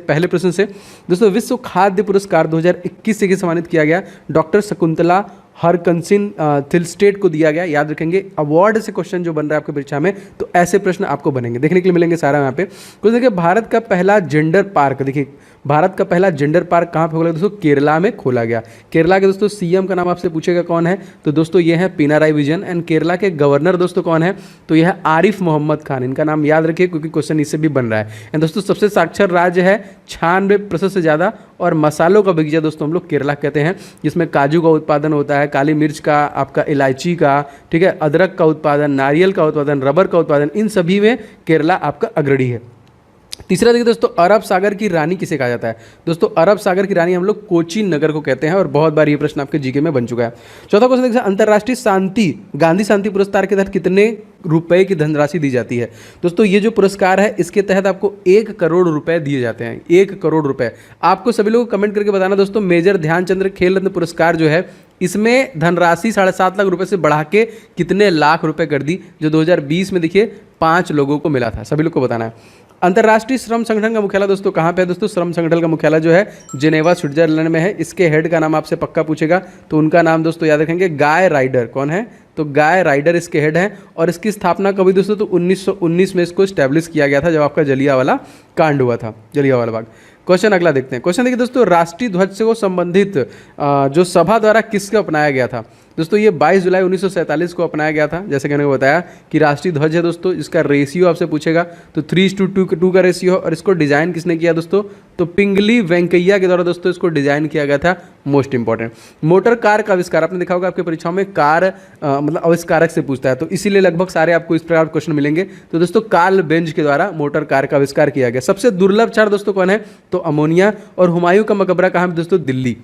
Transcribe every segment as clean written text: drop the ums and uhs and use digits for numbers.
पहले प्रश्न से दोस्तों, विश्व खाद्य पुरस्कार 2021 से सम्मानित किया गया डॉक्टर शकुंतला हरकंसिन थिलस्टेट को दिया गया। याद रखेंगे, अवार्ड से क्वेश्चन जो बन रहा है आपकी परीक्षा में, तो ऐसे प्रश्न आपको बनेंगे, देखने के लिए मिलेंगे सारा यहाँ पे। तो देखिए, भारत का पहला जेंडर पार्क, देखिए भारत का पहला जेंडर पार्क कहाँ पे खोला दोस्तों? केरला में खोला गया। केरला के दोस्तों सीएम का नाम आपसे पूछेगा कौन है, तो दोस्तों ये है पिनाराई विजयन। एंड केरला के गवर्नर दोस्तों कौन है, तो यह है आरिफ मोहम्मद खान। इनका नाम याद रखिए क्योंकि क्वेश्चन इससे भी बन रहा है। एंड दोस्तों सबसे साक्षर राज्य है, 96% से ज़्यादा, और मसालों का बगीचा दोस्तों हम लोग केरला कहते हैं, जिसमें काजू का उत्पादन होता है, काली मिर्च का, आपका इलायची का, ठीक है, अदरक का उत्पादन, नारियल का उत्पादन, रबर का उत्पादन, इन सभी में केरला आपका अग्रणी है। तीसरा देखिए दोस्तों, अरब सागर की रानी किसे कहा जाता है? दोस्तों अरब सागर की रानी हम लोग कोचीन नगर को कहते हैं, और बहुत बार ये प्रश्न आपके जीके में बन चुका है। चौथा क्वेश्चन देखिए, अंतर्राष्ट्रीय शांति गांधी शांति पुरस्कार के तहत कितने रुपए की धनराशि दी जाती है? दोस्तों ये जो पुरस्कार है इसके तहत आपको 1 करोड़ रुपए दिए जाते हैं, 1 करोड़ रुपए। आपको सभी लोगों को कमेंट करके बताना दोस्तों, मेजर ध्यानचंद्र खेल रत्न पुरस्कार जो है इसमें धनराशि 7.5 लाख रुपए से बढ़ा के कितने लाख रुपए कर दी, जो 2020 में देखिए 5 लोगों को मिला था, सभी लोग को बताना है। अंतर्राष्ट्रीय श्रम संगठन का मुख्यालय दोस्तों कहाँ पे है? दोस्तों श्रम संगठन का मुख्यालय जो है जेनेवा स्विट्जरलैंड में है। इसके हेड का नाम आपसे पक्का पूछेगा, तो उनका नाम दोस्तों याद रखेंगे, गाय राइडर। कौन है? तो गाय राइडर इसके हेड हैं। और इसकी स्थापना कब हुई दोस्तों? तो 1919 में इसको स्टैब्लिश किया गया था, जब आपका जलियांवाला कांड हुआ था, जलियांवाला बाग। क्वेश्चन अगला देखते हैं। क्वेश्चन देखिए दोस्तों, राष्ट्रीय ध्वज से को संबंधित जो सभा द्वारा किसको अपनाया गया था? दोस्तों ये 22 जुलाई 1947 को अपनाया गया था। जैसे कि मैंने बताया कि राष्ट्रीय ध्वज है दोस्तों, इसका रेशियो आपसे पूछेगा, तो 3:2 का रेशियो। और इसको डिजाइन किसने किया दोस्तों? तो पिंगली वेंकैया के द्वारा दोस्तों इसको डिजाइन किया गया था। मोस्ट इंपॉर्टेंट, मोटर कार का आविष्कार, आपने देखा होगा आपके परीक्षाओं में कार मतलब आविष्कारक से पूछता है, तो इसीलिए लगभग सारे आपको इस प्रकार क्वेश्चन मिलेंगे। तो दोस्तों कार्ल बेंज के द्वारा मोटर कार का आविष्कार किया गया। सबसे दुर्लभ क्षार दोस्तों कौन है? तो अमोनिया। और हुमायूं का मकबरा कहाँ है दोस्तों? दिल्ली।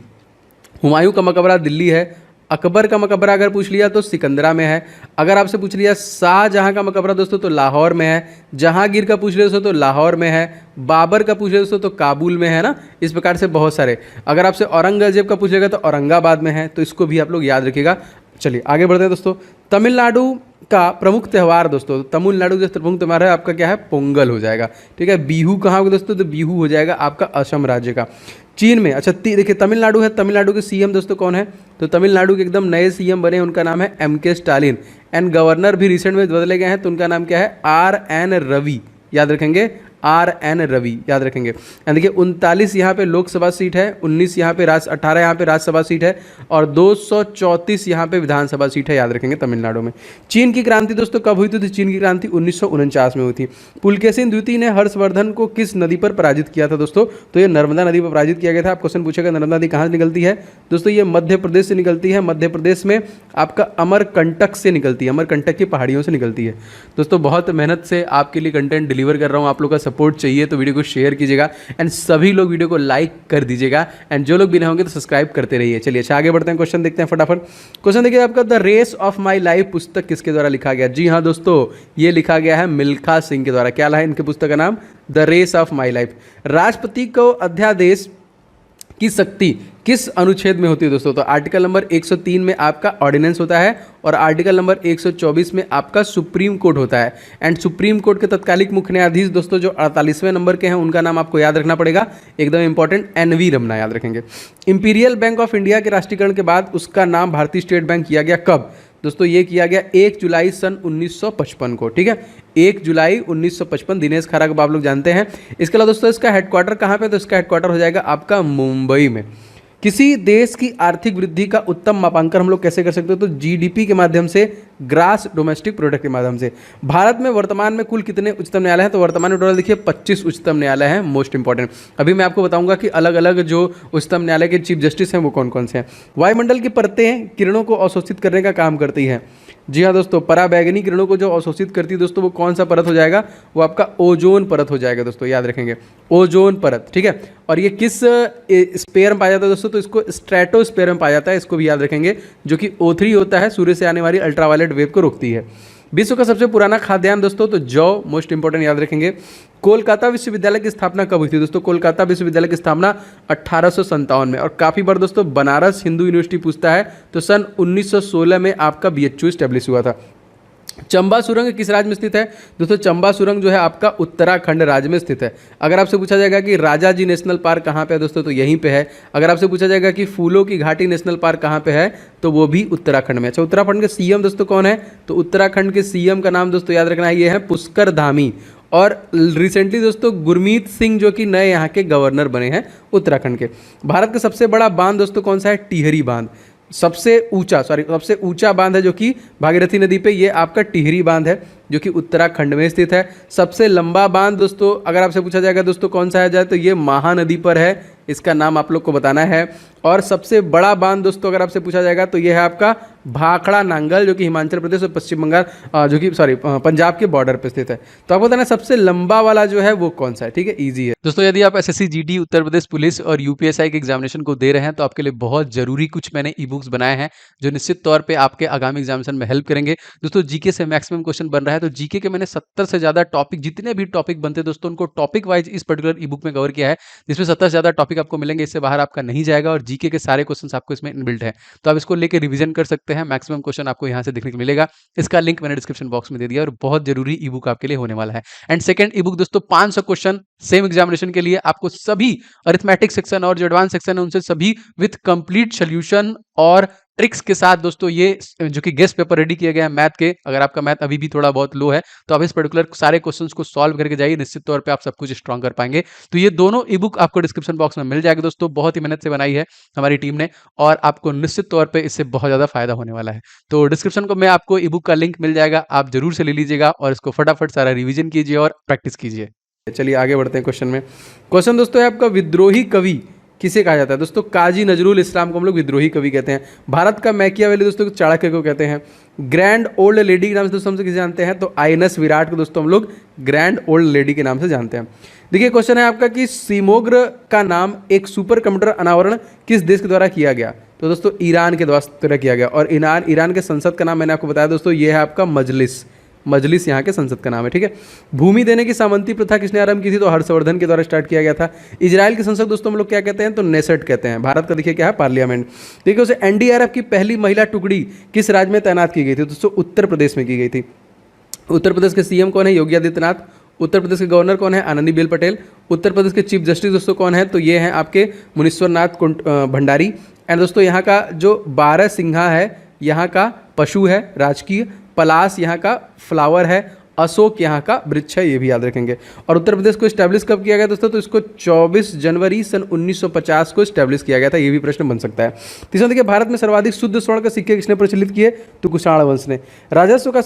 हुमायूं का मकबरा दिल्ली है। अकबर का मकबरा अगर पूछ लिया तो सिकंदरा में है। अगर आपसे पूछ लिया शाहजहां का मकबरा दोस्तों तो लाहौर में है। जहांगीर का पूछ लिया दोस्तों तो लाहौर में है। बाबर का पूछ लिया दोस्तों तो काबुल में है ना। इस प्रकार से बहुत सारे। अगर आपसे औरंगजेब का पूछेगा तो औरंगाबाद में है, तो इसको भी आप लोग याद रखिएगा। चलिए आगे बढ़ते हैं दोस्तों। तमिलनाडु का प्रमुख त्यौहार दोस्तों, तमिलनाडु का प्रमुख त्यौहार है आपका क्या है? पोंगल हो जाएगा। ठीक है। बिहू कहाँ होगा दोस्तों? तो बिहू हो जाएगा आपका असम राज्य का। चीन में, अच्छा देखिए तमिलनाडु है, तमिलनाडु के सीएम दोस्तों कौन है? तो तमिलनाडु के एकदम नए सीएम बने, उनका नाम है MK स्टालिन। एंड गवर्नर भी रिसेंट में बदले गए हैं, तो उनका नाम क्या है? RN रवि। याद रखेंगे, RN रवि याद रखेंगे। एंड देखिए 39 यहाँ पे लोकसभा सीट है, 19 यहाँ पे 18 यहाँ पे राज्यसभा सीट है, और 234 यहाँ पे विधानसभा सीट है, याद रखेंगे तमिलनाडु में। चीन की क्रांति दोस्तों कब हुई थी? तो चीन की क्रांति 1949 में हुई थी। पुलकेशिन द्वितीय ने हर्षवर्धन को किस नदी पर पराजित किया था दोस्तों? तो ये नर्मदा नदी पर पराजित किया गया था। आप क्वेश्चन पूछेगा नर्मदा नदी कहाँ से निकलती है? दोस्तों ये मध्य प्रदेश से निकलती है। मध्य प्रदेश में आपका अमरकंटक से निकलती है, अमरकंटक की पहाड़ियों से निकलती है। दोस्तों बहुत मेहनत से आपके लिए कंटेंट डिलीवर कर रहा हूँ, आप लोग का सपोर्ट चाहिए तो वीडियो को शेयर कीजिएगा। एंड सभी लोग वीडियो को लाइक कर दीजिएगा। एंड जो लोग भी नहीं होंगे तो सब्सक्राइब करते रहिए। चलिए अच्छा आगे बढ़ते हैं, क्वेश्चन देखते हैं फटाफट। क्वेश्चन देखिए आपका, the race of my life पुस्तक किसके द्वारा लिखा गया? जी हाँ दोस्तों, ये लिखा गया है मिल्खा सिंह के द्वारा। क्या है इनके पुस्तक का नाम? The race of my life. राष्ट्रपति को अध्यादेश की शक्ति किस अनुच्छेद में होती है दोस्तों? तो आर्टिकल नंबर 103 में आपका ऑर्डिनेंस होता है, और आर्टिकल नंबर 124 में आपका सुप्रीम कोर्ट होता है। एंड सुप्रीम कोर्ट के तत्कालिक मुख्य न्यायाधीश दोस्तों जो 48वें नंबर के हैं, उनका नाम आपको याद रखना पड़ेगा, एकदम इंपॉर्टेंट, NV रमना याद रखेंगे। इंपीरियल बैंक ऑफ इंडिया के राष्ट्रीयकरण के बाद उसका नाम भारतीय स्टेट बैंक किया गया कब? दोस्तों ये किया गया 1 जुलाई सन 1955 को। ठीक है, 1 जुलाई 1955, दिनेश खारा को आप लोग जानते हैं। इसके अलावा दोस्तों इसका हेडक्वार्टर कहाँ पे? तो इसका हेडक्वार्टर हो जाएगा आपका मुंबई में। किसी देश की आर्थिक वृद्धि का उत्तम मापांकन हम लोग कैसे कर सकते हो? तो GDP के माध्यम से, ग्रास डोमेस्टिक प्रोडक्ट के माध्यम से। भारत में वर्तमान में कुल कितने उच्चतम न्यायालय हैं? तो वर्तमान में टोटल देखिए 25 उच्चतम न्यायालय हैं। मोस्ट इंपॉर्टेंट, अभी मैं आपको बताऊंगा कि अलग अलग जो उच्चतम न्यायालय के चीफ जस्टिस हैं वो कौन कौन से हैं। वायुमंडल की परतें किरणों को अवशोषित करने का काम करती हैं। जी हाँ दोस्तों, पराबैंगनी किरणों को जो अवशोषित करती है दोस्तों, वो कौन सा परत हो जाएगा? वो आपका ओजोन परत हो जाएगा दोस्तों, याद रखेंगे, ओजोन परत। ठीक है, और ये किस स्पेयर में पाया जाता है दोस्तों? तो इसको स्ट्रेटोस्फेयर में पाया जाता है, इसको भी याद रखेंगे, जो कि O3 होता है, सूर्य से आने वाली अल्ट्रावायलेट वेव को रोकती है। विश्व का सबसे पुराना खाद्यान्न दोस्तों तो जौ, मोस्ट इंपॉर्टेंट याद रखेंगे। कोलकाता विश्वविद्यालय की स्थापना कब हुई थी दोस्तों? कोलकाता विश्वविद्यालय की स्थापना 1857 में। और काफ़ी बार दोस्तों बनारस हिंदू यूनिवर्सिटी पूछता है, तो सन 1916 में आपका BHU स्टैब्लिश हुआ था। चंबा सुरंग किस राज्य में स्थित है? दोस्तों चंबा सुरंग जो है आपका उत्तराखंड राज्य में स्थित है। अगर आपसे पूछा जाएगा कि राजा जी नेशनल पार्क कहाँ पे है दोस्तों, तो यहीं पे है। अगर आपसे पूछा जाएगा कि फूलों की घाटी नेशनल पार्क कहाँ पे है, तो वो भी उत्तराखंड में। अच्छा, उत्तराखंड के सीएम दोस्तों कौन है? तो उत्तराखंड के सीएम का नाम दोस्तों याद रखना है, ये है पुष्कर धामी। और रिसेंटली दोस्तों गुरमीत सिंह जो कि नए यहाँ के गवर्नर बने हैं उत्तराखंड के। भारत का सबसे बड़ा बांध दोस्तों कौन सा है? टिहरी बांध। सबसे ऊंचा बांध है जो कि भागीरथी नदी पे, ये आपका टिहरी बांध है जो कि उत्तराखंड में स्थित है। सबसे लंबा बांध दोस्तों अगर आपसे पूछा जाएगा दोस्तों कौन सा है जाए, तो ये महानदी पर है, इसका नाम आप लोग को बताना है। और सबसे बड़ा बांध दोस्तों अगर आपसे पूछा जाएगा तो ये है आपका भाखड़ा नांगल जो कि हिमाचल प्रदेश और पश्चिम बंगाल जो कि पंजाब के बॉर्डर पर स्थित है। तो आपको बताना सबसे लंबा वाला जो है वो कौन सा है, ठीक है, ईजी है। दोस्तों यदि आप SSC GD, Uttar Pradesh police और यूपीएसआई के एग्जामिनेशन को दे रहे हैं तो आपके लिए बहुत जरूरी कुछ मैंने ई बुक्स बनाए हैं जो निश्चित तौर पर आपके आगामी एग्जामिनेशन में हेल्प करेंगे। दोस्तों जीके से मैक्सिमम क्वेश्चन बन रहा है, तो जीके के मैंने 70 से ज्यादा टॉपिक, जितने भी टॉपिक बनते हैं दोस्तों उनको टॉपिक वाइज इस पर्टिकुलर ई बुक में कवर किया है, जिसमें 70 से ज्यादा टॉपिक आपको मिलेंगे, इससे बाहर आपका नहीं जाएगा। और जीके के सारे क्वेश्चंस आपको इसमें इनबिल्ट है, तो आप इसको लेकर रिवीजन कर सकते हैं। मैक्सिमम क्वेश्चन आपको यहाँ से देखने को मिलेगा। इसका लिंक मैंने डिस्क्रिप्शन बॉक्स में दे दिया और बहुत जरूरी ई बुक आपके लिए होने वाला है। एंड सेकंड ई बुक दोस्तों 500 क्वेश्चन सेम एग्जामिनेशन के लिए, आपको सभी अरिथमेटिक सेक्शन और जो एडवांस सेक्शन है उनसे सभी विथ कंप्लीट सोल्यूशन और ट्रिक्स के साथ दोस्तों ये जो कि गेस्ट पेपर रेडी किया गया है मैथ के। अगर आपका मैथ अभी भी थोड़ा बहुत लो है तो आप इस पर्टिकुलर सारे क्वेश्चंस को सॉल्व करके जाइए, निश्चित तौर पे आप सब कुछ स्ट्रॉन्ग कर पाएंगे। तो ये दोनों ई बुक आपको डिस्क्रिप्शन बॉक्स में मिल जाएगा दोस्तों, बहुत ही मेहनत से बनाई है हमारी टीम ने और आपको निश्चित तौर पर इससे बहुत ज़्यादा फायदा होने वाला है। तो डिस्क्रिप्शन को में आपको ई बुक का लिंक मिल जाएगा, आप जरूर से ले लीजिएगा और इसको फटाफट सारा रिविजन कीजिए और प्रैक्टिस कीजिए। चलिए आगे बढ़ते हैं क्वेश्चन में। क्वेश्चन दोस्तों है आपका, विद्रोही कवि किसे कहा जाता है? दोस्तों काजी नजरुल इस्लाम को हम लोग विद्रोही कवि कहते हैं। भारत का मैकियावेली दोस्तों चाणक्य को कहते हैं। ग्रैंड ओल्ड लेडी के नाम से दोस्तों हमसे किसे जानते हैं? तो आईएनएस विराट को दोस्तों हम लोग ग्रैंड ओल्ड लेडी के नाम से जानते हैं। देखिए क्वेश्चन है आपका कि सीमोग्र का नाम एक सुपर कंप्यूटर अनावरण किस देश के द्वारा किया गया? तो दोस्तों ईरान के द्वारा किया गया। और ईरान के संसद का नाम मैंने आपको बताया दोस्तों, ये है आपका मजलिस यहाँ के संसद का नाम है, ठीक है। भूमि देने की सामंती प्रथा किसने आरंभ की थी? तो हर्षवर्धन के द्वारा स्टार्ट किया गया था। इजराइल की संसद दोस्तों हम लोग क्या कहते हैं? तो नेसेट कहते हैं। भारत का देखिए क्या है? पार्लियामेंट। देखिए उसे एनडीआरएफ की पहली महिला टुकड़ी किस राज्य में तैनात की गई थी? दोस्तों उत्तर प्रदेश में की गई थी। उत्तर प्रदेश के सीएम कौन है? योगी आदित्यनाथ। उत्तर प्रदेश के गवर्नर कौन है? आनंदीबेन पटेल। उत्तर प्रदेश के चीफ जस्टिस दोस्तों कौन है? तो ये हैं आपके मुनीश्वरनाथ भंडारी। एंड दोस्तों यहाँ का जो 12 सिंघा है यहाँ का पशु है राजकीय, पलास यहाँ का फ्लावर है, अशोक यहाँ का वृक्ष है, ये भी याद रखेंगे। और उत्तर प्रदेश को स्टैब्लिश कब किया गया दोस्तों? तो इसको 24 जनवरी सन 1950 को स्टैब्लिश किया गया था, ये भी प्रश्न बन सकता है। तीसरा देखिए, भारत में सर्वाधिक शुद्ध स्वर्ण के सिक्के किसने प्रचलित किए? तो कुषाण वंश ने। राजस्व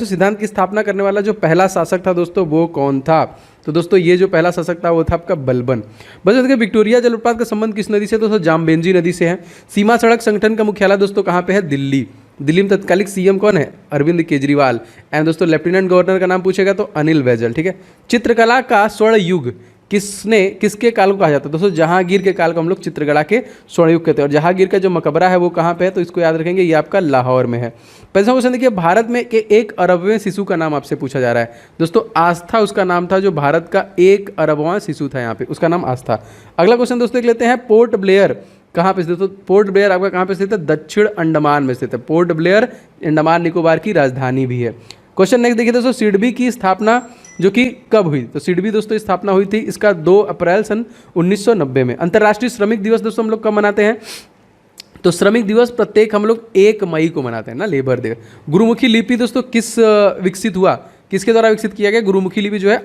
सिद्धांत की स्थापना करने वाला जो पहला शासक था दोस्तों वो कौन था? तो दोस्तों ये जो पहला शासक था वो था आपका बलबन। बस देखिए विक्टोरिया जलप्रपात का संबंध किस नदी से? दोस्तों जामबेंजी नदी से है। सीमा सड़क संगठन का मुख्यालय दोस्तों कहाँ पे है? दिल्ली। दिल्ली में तत्कालिक सीएम कौन है? अरविंद केजरीवाल। एंड दोस्तों लेफ्टिनेंट गवर्नर का नाम पूछेगा तो अनिल बैजल, ठीक है। चित्रकला का स्वर्ण युग किसके काल को कहा जाता है? दोस्तों जहांगीर के काल को हम लोग चित्रकला के स्वर्ण युग कहते हैं। और जहांगीर का जो मकबरा है वो कहाँ पे है? तो इसको याद रखेंगे, ये आपका लाहौर में है। पहला क्वेश्चन देखिए, भारत में के 1 अरबवें शिशु का नाम आपसे पूछा जा रहा है। दोस्तों आस्था उसका नाम था, जो भारत का 1 अरबवां शिशु था यहाँ पे, उसका नाम आस्था। अगला क्वेश्चन दोस्तों देख लेते हैं, पोर्ट ब्लेयर कहाँ पे स्थित? तो पोर्ट ब्लेयर आपका कहाँ पे स्थित है? दक्षिण अंडमान में स्थित है। पोर्ट ब्लेयर अंडमान निकोबार की राजधानी भी है। क्वेश्चन नेक्स्ट देखिए दोस्तों, सिडबी की स्थापना जो कि कब हुई? तो सिडबी दोस्तों स्थापना हुई थी इसका 2 अप्रैल सन 1990 में। अंतर्राष्ट्रीय श्रमिक दिवस दोस्तों हम लोग कब मनाते हैं? तो श्रमिक दिवस प्रत्येक हम लोग 1 मई को मनाते हैं ना, लेबर डे। गुरुमुखी लिपि दोस्तों किस विकसित हुआ? किसके द्वारा विकसित किया गया? गुरुमुखी लिपि जो है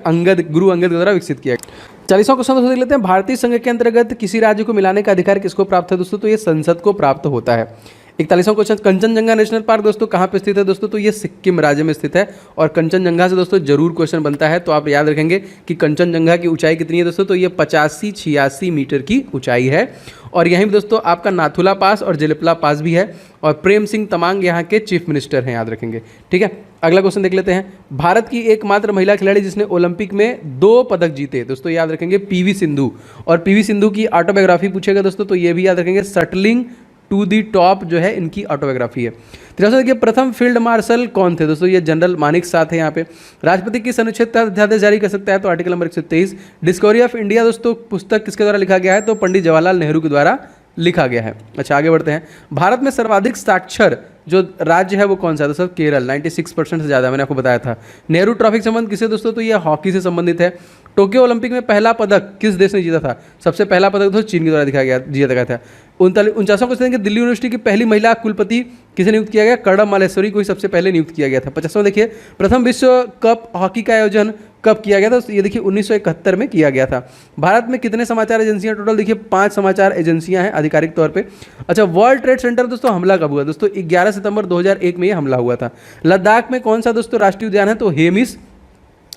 गुरु अंगद के द्वारा विकसित किया गया। 40वां क्वेश्चन दोस्तों देख लेते हैं, भारतीय संघ के अंतर्गत किसी राज्य को मिलाने का अधिकार किसको प्राप्त है दोस्तों? तो ये संसद को प्राप्त होता है। 41वां क्वेश्चन, कंचनजंगा नेशनल पार्क दोस्तों कहाँ पे स्थित है दोस्तों? तो ये सिक्किम राज्य में स्थित है। और कंचनजंगा से दोस्तों जरूर क्वेश्चन बनता है, तो आप याद रखेंगे कि कंचनजंगा की ऊंचाई कितनी है दोस्तों? तो ये 85-86 मीटर की ऊंचाई है। और यहीं दोस्तों आपका नाथुला पास और जेलिपला पास भी है। और प्रेम सिंह तमांग यहाँ के चीफ मिनिस्टर हैं, याद रखेंगे, ठीक है। अगला क्वेश्चन देख लेते हैं, भारत की एकमात्र महिला खिलाड़ी जिसने ओलंपिक में 2 पदक जीते दोस्तों, याद रखेंगे पीवी सिंधु। और पीवी सिंधु की ऑटोबायोग्राफी पूछेगा दोस्तों, तो ये भी याद रखेंगे, शटलिंग टू दी टॉप जो है इनकी ऑटोबायोग्राफी है। तीसरा देखिए, प्रथम फील्ड मार्शल कौन थे दोस्तों? ये जनरल मानिक साथ है यहाँ पे। राष्ट्रपति किस अनुच्छेद तहत अध्यादेश जारी कर सकता है? तो article number 123। Discovery of India दोस्तों पुस्तक किसके द्वारा लिखा गया है? तो पंडित जवाहरलाल नेहरू के द्वारा लिखा गया है। अच्छा आगे बढ़ते हैं। भारत में सर्वाधिक साक्षर जो राज्य है वो कौन सा है दोस्तों? केरल, 96% से ज़्यादा, मैंने आपको बताया था। नेहरू ट्रॉफी का संबंध किससे दोस्तों? तो ये हॉकी से संबंधित है। टोक्यो ओलंपिक में पहला पदक किस देश ने जीता था? सबसे पहला पदक दोस्तों चीन के द्वारा जीता गया था। 49वां क्वेश्चन है, दिल्ली यूनिवर्सिटी की पहली महिला कुलपति किसे नियुक्त किया गया? कर्णम मालेश्वरी को ही सबसे पहले नियुक्त किया गया था। 50वां देखिए, प्रथम विश्व कप हॉकी का आयोजन कब किया गया था? ये देखिए 1971 में किया गया था। भारत में कितने समाचार एजेंसियां टोटल? देखिए 5 समाचार एजेंसियां हैं आधिकारिक तौर पे। अच्छा, वर्ल्ड ट्रेड सेंटर दोस्तों हमला कब हुआ? दोस्तों 11 सितंबर 2001 में ये हमला हुआ था। लद्दाख में कौन सा दोस्तों राष्ट्रीय उद्यान है? तो हेमिस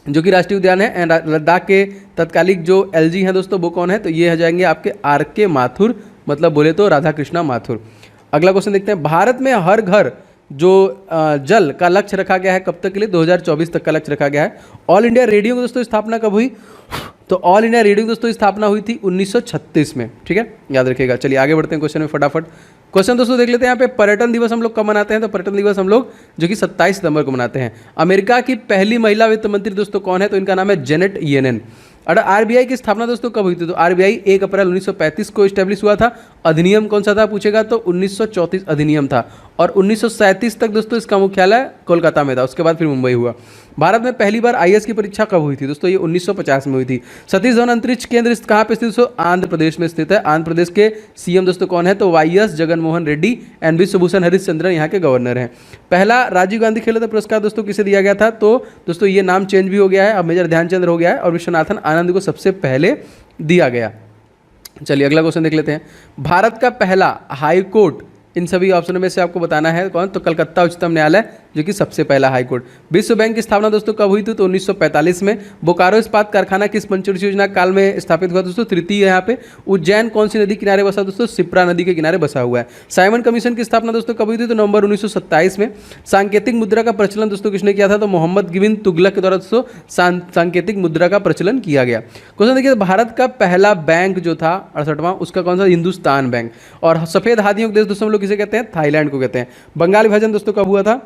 जो कि राष्ट्रीय उद्यान है। एंड लद्दाख के तत्कालिक जो एलजी हैं दोस्तों वो कौन है? तो ये हो जाएंगे आपके RK माथुर, मतलब बोले तो राधा कृष्णा माथुर। अगला क्वेश्चन देखते हैं। भारत में हर घर जो जल का लक्ष्य रखा गया है कब तक के लिए? 2024 तक का लक्ष्य रखा गया है। ऑल इंडिया रेडियो की दोस्तों स्थापना कब हुई? तो ऑल इंडिया रेडियो की दोस्तों स्थापना हुई थी 1936 में, ठीक है, याद रखिएगा। चलिए आगे बढ़ते हैं क्वेश्चन में फटाफट। क्वेश्चन दोस्तों देख लेते हैं यहाँ पे। पर्यटन दिवस हम लोग कब मनाते हैं? तो पर्यटन दिवस हम लोग जो कि 27 सितंबर को मनाते हैं। अमेरिका की पहली महिला वित्त मंत्री दोस्तों कौन है? तो इनका नाम है जेनेट येलेन। और RBI की स्थापना दोस्तों कब हुई थी? तो RBI 1 अप्रैल 1935 को स्टैब्लिश हुआ था। अधिनियम कौन सा था पूछेगा तो 1934 अधिनियम था। और 1937 तक दोस्तों इसका मुख्यालय कोलकाता में था, उसके बाद फिर मुंबई हुआ। भारत में पहली बार IAS की परीक्षा कब हुई थी? दोस्तों ये 1950 में हुई थी। सतीश धवन अंतरिक्ष केंद्र कहाँ पे स्थित? दोस्तों आंध्र प्रदेश में स्थित है। आंध्र प्रदेश के CM दोस्तों कौन है? तो YS जगनमोहन रेड्डी एंड विश्वभूषण हरिश्चंद्रन यहाँ के गवर्नर हैं। पहला राजीव गांधी खेल रत्न पुरस्कार दोस्तों किसे दिया गया था? तो दोस्तों ये नाम चेंज भी हो गया है, अब मेजर ध्यानचंद हो गया है और विश्वनाथन आनंद को सबसे पहले दिया गया। चलिए अगला क्वेश्चन देख लेते हैं। भारत का पहला हाई कोर्ट इन सभी ऑप्शनों में से आपको बताना है कौन? तो कलकत्ता उच्चतम न्यायालय जो कि सबसे पहला हाई कोर्ट। विश्व बैंक की स्थापना दोस्तों कब हुई थी? तो 1945 में। बोकारो इस्पात कारखाना किस पंचवर्षीय योजना काल में स्थापित हुआ दोस्तों? तृतीय यहाँ पे। उज्जैन कौन सी नदी किनारे बसा दोस्तों? शिप्रा नदी के किनारे बसा हुआ है। साइमन कमीशन की स्थापना दोस्तों कब हुई थी? तो नवंबर 1927 में। सांकेतिक मुद्रा का प्रचलन दोस्तों किसने किया था? तो मोहम्मद बिन तुगलक के द्वारा दोस्तों सांकेतिक मुद्रा का प्रचलन किया गया। क्वेश्चन देखिए, भारत का पहला बैंक जो था 68वां, उसका कौन सा? हिंदुस्तान बैंक। और सफेद हाथियों के देश दोस्तों हम लोग किसे कहते हैं? थाईलैंड को कहते हैं। बंगाल विभाजन दोस्तों कब हुआ था?